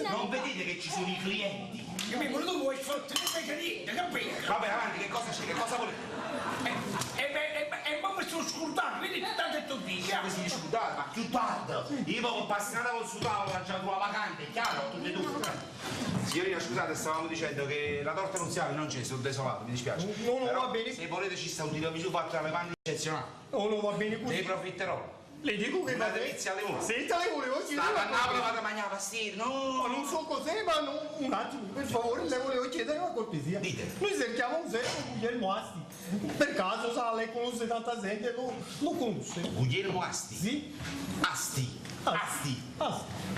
Non vedete che ci sono i clienti? Io mi volevo vuoi sfottere che niente, capito? Vabbè, avanti, che cosa c'è? Che cosa volete? Ma mi sono scordato, vedi, state tutti. Che si scusate, ma più tardi. Io ho passata col suo tavolo, ho già trovato vacante, è chiaro? Tutte e due. Signorina, scusate, stavamo dicendo che la torta nuziale non c'è, sono desolato, mi dispiace. No, Però, va bene. se volete ci sta un tiramisù fatto dalle panne eccezionali. No, va bene Ne così. approfitterò. Le dico che Una va bene. delizia alle ore. Senta, le volevo chiedere. State a Napoli, vado a mangiare pastiglie, Ma no! non so cos'è, ma un attimo, per favore, le volevo chiedere una cortesia. Dite. Noi cerchiamo un certo Guglielmo Asti. Per caso sa, lei conosce tanta gente, lo conosce? Guglielmo Asti? Sì? Asti.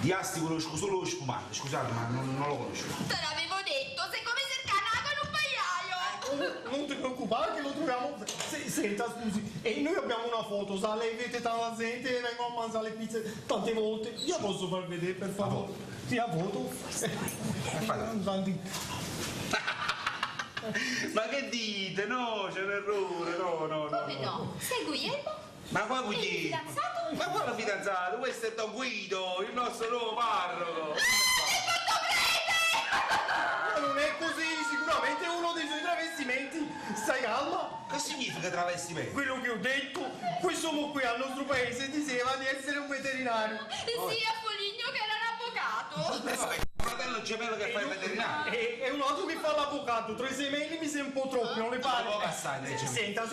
Di Asti conosco solo lo spumante, scusate, ma non lo conosco. Te l'avevo detto, sei come se canato in un pagliaio. Non ti preoccupare che lo troviamo. Senta, scusi, e noi abbiamo una foto, sa, lei vede tanta gente e vengono a mangiare le pizze tante volte. Io posso far vedere, per favore? Sì, a foto. Ma che dite? No, c'è un errore, no. Come no? Sei Guglielmo? Ma qua Il Guglielmo? fidanzato? Ma qua la fidanzata, questo è Don Guido, il nostro nuovo parroco. Ma non è così, sicuramente è uno dei suoi travestimenti. Stai calma. Che significa travestimento? Quello che ho detto, questo uomo qui al nostro paese diceva di essere un veterinario. Sì, a Foligno che era un avvocato. Vabbè, fratello gemello che fa il veterinario. È un altro che fa l'avvocato, 3 semeni mi sembra un po' troppo, non le pare? Senta,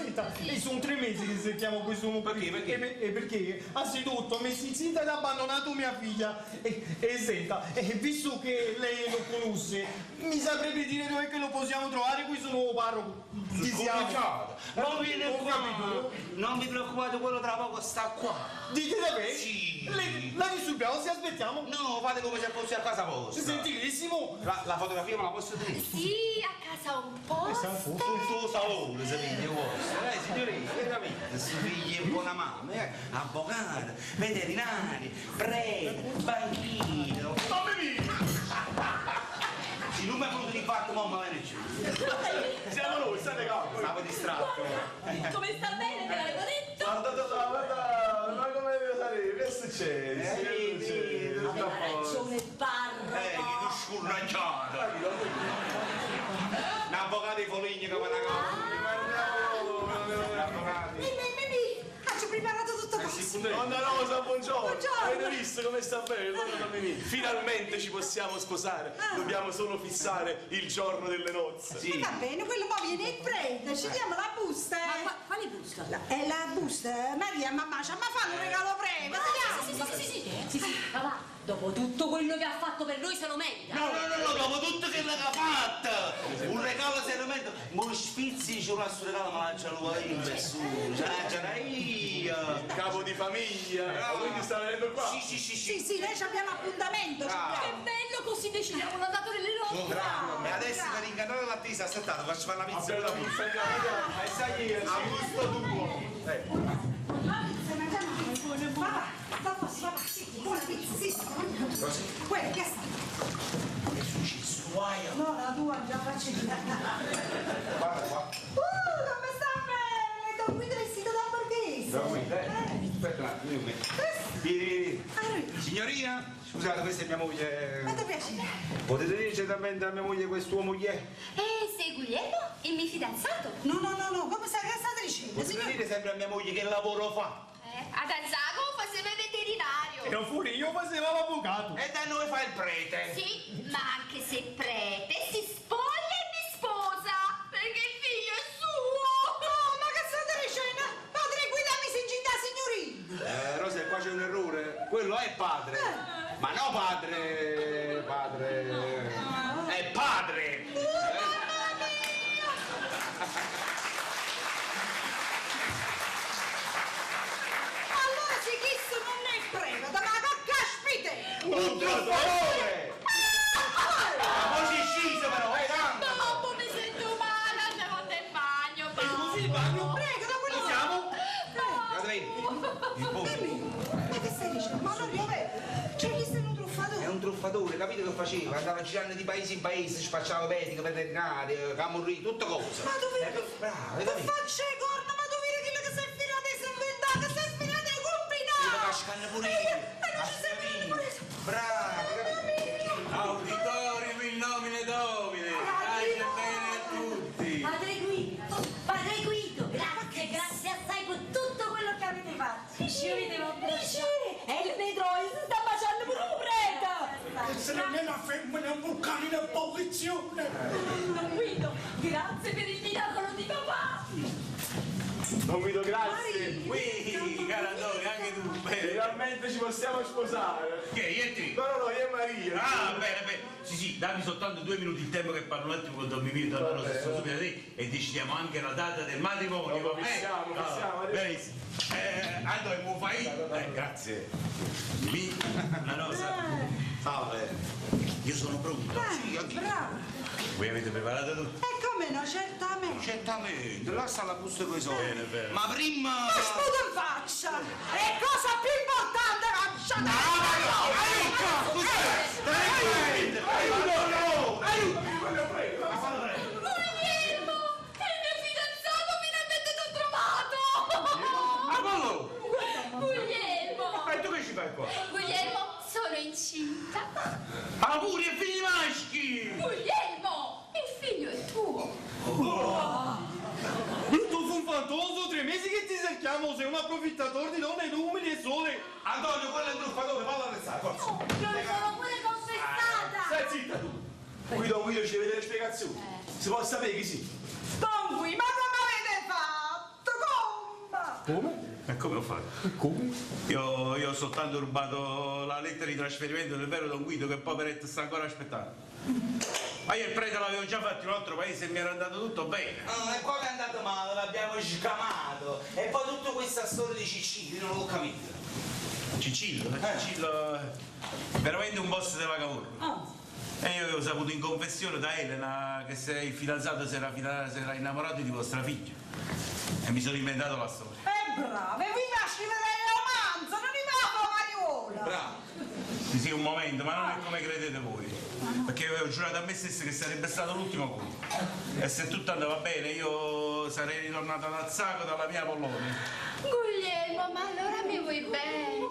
e sono 3 mesi che sentiamo questo uomo qui. Perché? Perché ha sedotto, ha messo incinta ed ha abbandonato mia figlia. E senta, visto che lei lo conosce, mi saprebbe dire dove che lo possiamo trovare questo nuovo parroco? Non viene qua. Non vi preoccupate, quello tra poco sta qua. Dite da me? Sì. La disturbiamo se aspettiamo? No, fate come se fosse a casa vostra. Gentilissimo. La fotografia me la posso tenere? Sì, a casa un po'. Un suo salone, sapete vostro. Signorina, veramente, suo figlio è buona mamma, avvocato, veterinari, prete, banchino. Mamma mia! Sì, non mi è venuto di fatto, mamma, viene giù. Siamo noi, state calmi. Stavo distratto. Come sta bene, te l'avevo detto? Guarda, ma come deve salire? Che succede? Aveva ragione il parroco. Che non scurnacciato. Un avvocato di Foligno che va da Ci ho preparato tutto questo. Donna Rosa, buongiorno. Avete visto come sta bene? Donna Mimì? Finalmente ci possiamo sposare. Dobbiamo solo fissare il giorno delle nozze. Sì. Va bene, quello mo viene il prete, ci diamo la busta. Ma quale busca? È la busta, Maria, mamma, ci ma fanno un regalo prete. Sì, va. Dopo tutto quello che ha fatto per noi se lo merita. No, dopo tutto quello che ha fatto, un regalo se lo merita, ma lo spizzi ci lascio regalo, ma l'ha lui io, nessuno, ce l'ha io. Capo di famiglia, quindi sta venendo qua. Sì, noi abbiamo appuntamento. Che bello, così decidiamo la data delle nozze. Bravo, e adesso per ingannare l'attesa, aspettate, faccio fare la pizza. La pizza andiamo, e sai A gusto tuo. Papà, sì, buona pizza, sì. Quella, che sta? Che successo, guaio? No, la tua già faccio. Guarda qua. Come sta bene? Don Guido vestito da borghese. Da qui, aspetta un attimo, vieni. Signorina, scusate, questa è mia moglie. Quanto piacere. Potete dire certamente a mia moglie quest'uomo chi è? Sei Guglielmo, il mio fidanzato? No, come stai che state dicendo? Potete dire sempre a mia moglie che lavoro fa? Ad Alzago faceva il veterinario. E fuori io facevo l'avvocato. E da noi fa il prete. Sì, ma anche se prete si spoglia e mi sposa, perché il figlio è suo. No, ma che state dicendo? Padre Guido mi si inginta signorina. Rosa, qua c'è un errore. Quello è padre. Ma no padre. È padre. Allora se questo non è prete, ma che caspite! Un truffatore! Ma poi si scisa però, tanto! Dopo mi sento male, andiamo al bagno. Scusi, il bagno? Prego, da quello siamo? Ma che stai dicendo? Ma non lo vedo. Cioè, questo è un truffatore. È un truffatore, capite che faceva? Andava girando di paese in paese, spacciava medico, veterinario, camorri, tutte cose. Ma dove? Bravo, Ma capito? faccia i corna, ma dove vedi quello che sei filato e sei inventato, che sei filato e combinato? Io la scanno pure io. non ci sei venuto pure io. Bravo, capito? Auditorium in nomine Domine, pace bene a tutti. Padre Guido, grazie assai per tutto quello che avete fatto. Ci avete abbracciato. E il Detroit si sta baciando pure un prete. Se non è una femmina, un vulcano in ebollizione. Don Guido, grazie per il miracolo di papà. Don Guido, grazie. Qui, caro Antonio, anche tu. Bene. Finalmente ci possiamo sposare. Che, io e te? No, io e Maria. Ah, bene. Sì, dammi soltanto 2 minuti il tempo che parlo un attimo con Don Mimì e Donna Rosa, sto subito lì, e decidiamo anche la data del matrimonio. Fissiamo. Benissimo. Antonio, mi fai? Grazie. Mimì, la Rosa. Salve. Io sono pronto. Bravo. Voi avete preparato tutto? E come no, certamente. Certamente, là sta la busta con i soldi. Bene. Ma prima... Ma sputo in faccia! È cosa più importante, faccia! Guglielmo, il mio fidanzato finalmente t'ho trovato. Guglielmo. E tu che ci fai qua? Guglielmo, sono incinta. Auguri ai figli maschi! Guglielmo, il figlio è tuo. Brutto Antonio, sono 3 mesi che ti cerchiamo, sei un approfittatore di donne numeri e sole. Antonio, quello è il truffatore, fallo arrestare, forza. Io mi sono pure confessata. Stai zitta tu. Guido ci vede le spiegazioni. Si può sapere chi sì. Don Guido, ma come avete fatto? Come? Come? E come ho fatto? Come? Io ho soltanto rubato la lettera di trasferimento del vero Don Guido che poveretto sta ancora aspettando. Ma io il prete l'avevo già fatto in un altro paese e mi era andato tutto bene. E poi è andato male, l'abbiamo scamato. E poi tutta questa storia di Cicillo, non l'ho capito. Cicillo è veramente un boss della Cavour. E io avevo saputo in confessione da Elena che se il fidanzato si era innamorato di vostra figlia. E mi sono inventato la storia. Bravo, e vi va a scrivere il romanzo, non mi va a Mariola. Bravo. Sì, un momento, ma non è come credete voi. Perché io avevo giurato a me stesso che sarebbe stato l'ultimo colpo. E se tutto andava bene io sarei ritornato ad Azzago dalla mia Polonia. Guglielmo, ma allora mi vuoi bene?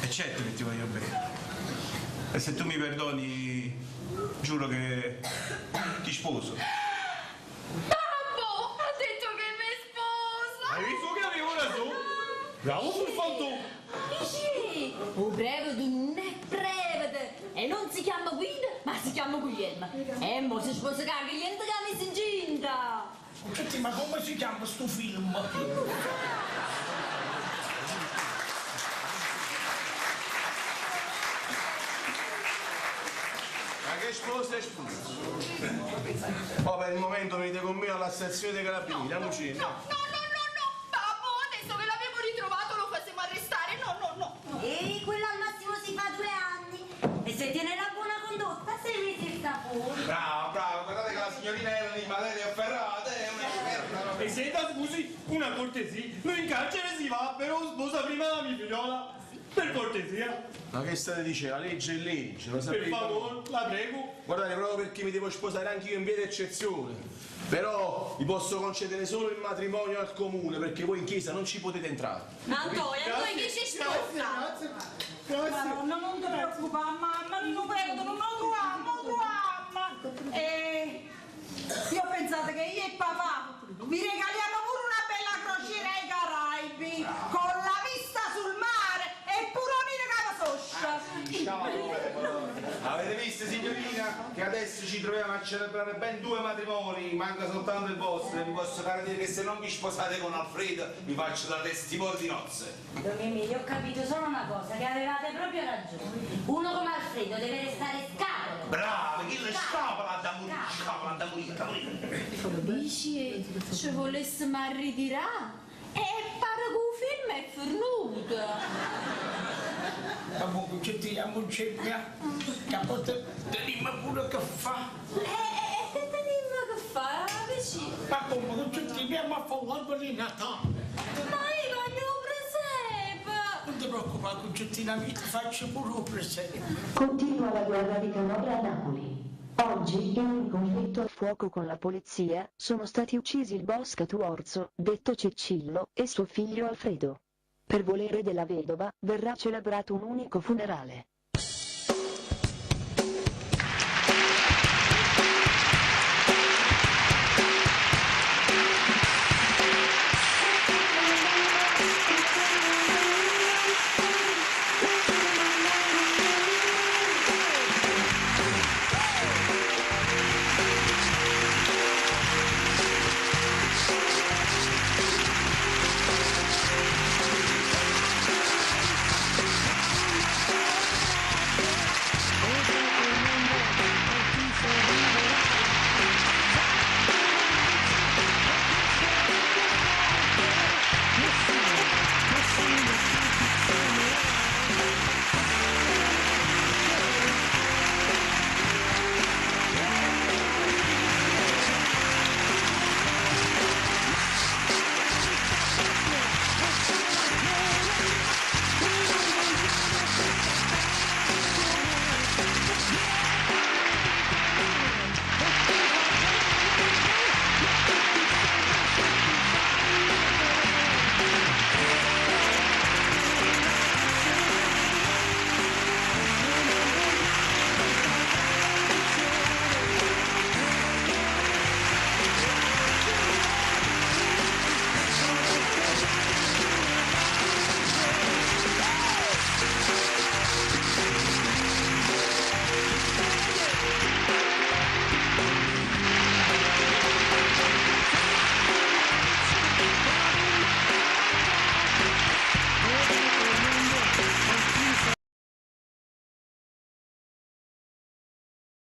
E certo che ti voglio bene. E se tu mi perdoni, giuro che ti sposo. Babbo, ha detto che mi sposa! Hai visto che avevo ragione? Bravo sul fantone. Dici, o prevede non è prevede. E non si chiama Guido, ma si chiama Guglielmo. E mo si sposa con Guglielmo che ha messo incinta. Senti, ma come si chiama sto film? Ma che sposa è sposa? Poi per il momento venite con me alla stazione dei carabinieri, andiamoci. No, babbo, adesso che l'abbiamo ritrovato lo facciamo arrestare, no. E quello al massimo si fa 2 anni. E se tiene la buona condotta, 6 mesi sta fuori. Bravo, guardate che la signorina era di Valeria Ferrata, è una esperta. E senta, scusi, una cortesia. Noi in carcere si va, però sposa prima la mia figliola. Per cortesia. Ma che state dicendo? La legge è legge, lo Per sapete? favore, la prego. Guardate, proprio perché mi devo sposare anche io in via d'eccezione. Però vi posso concedere solo il matrimonio al comune, perché voi in chiesa non ci potete entrare. Antonio, e poi che ci sposa? Grazie. Madonna, non ti preoccupare, mamma, non prego, non troviamo. Io ho pensato che io e papà vi regaliamo pure una bella crociera ai Caraibi, con la vista sul mare e pure una cava Avete visto, signorina, che adesso ci troviamo a celebrare ben 2 matrimoni, manca soltanto il vostro, e vi posso garantire che se non vi sposate con Alfredo vi faccio da testimone di nozze. Don Emilio, ho capito solo una cosa, che avevate proprio ragione. Uno come Alfredo deve restare scapolo. Bravo, chi le scapola da morire, Dici, ci volessimo ritirare? E pare che il film è finito. Babbo, concettiamo c'è che a volte teniamo pure che fa. Teniamo che fa, vicino. Ma come concettiamo a fare l'albero di Natale? Ma io voglio un presepe. Non ti preoccupare, concettina mia, ti faccio pure un presepe. Continua la guerra di Calabria a Napoli. Oggi, in un conflitto a fuoco con la polizia, sono stati uccisi il boss Catuorzo, detto Cicillo, e suo figlio Alfredo. Per volere della vedova, verrà celebrato un unico funerale.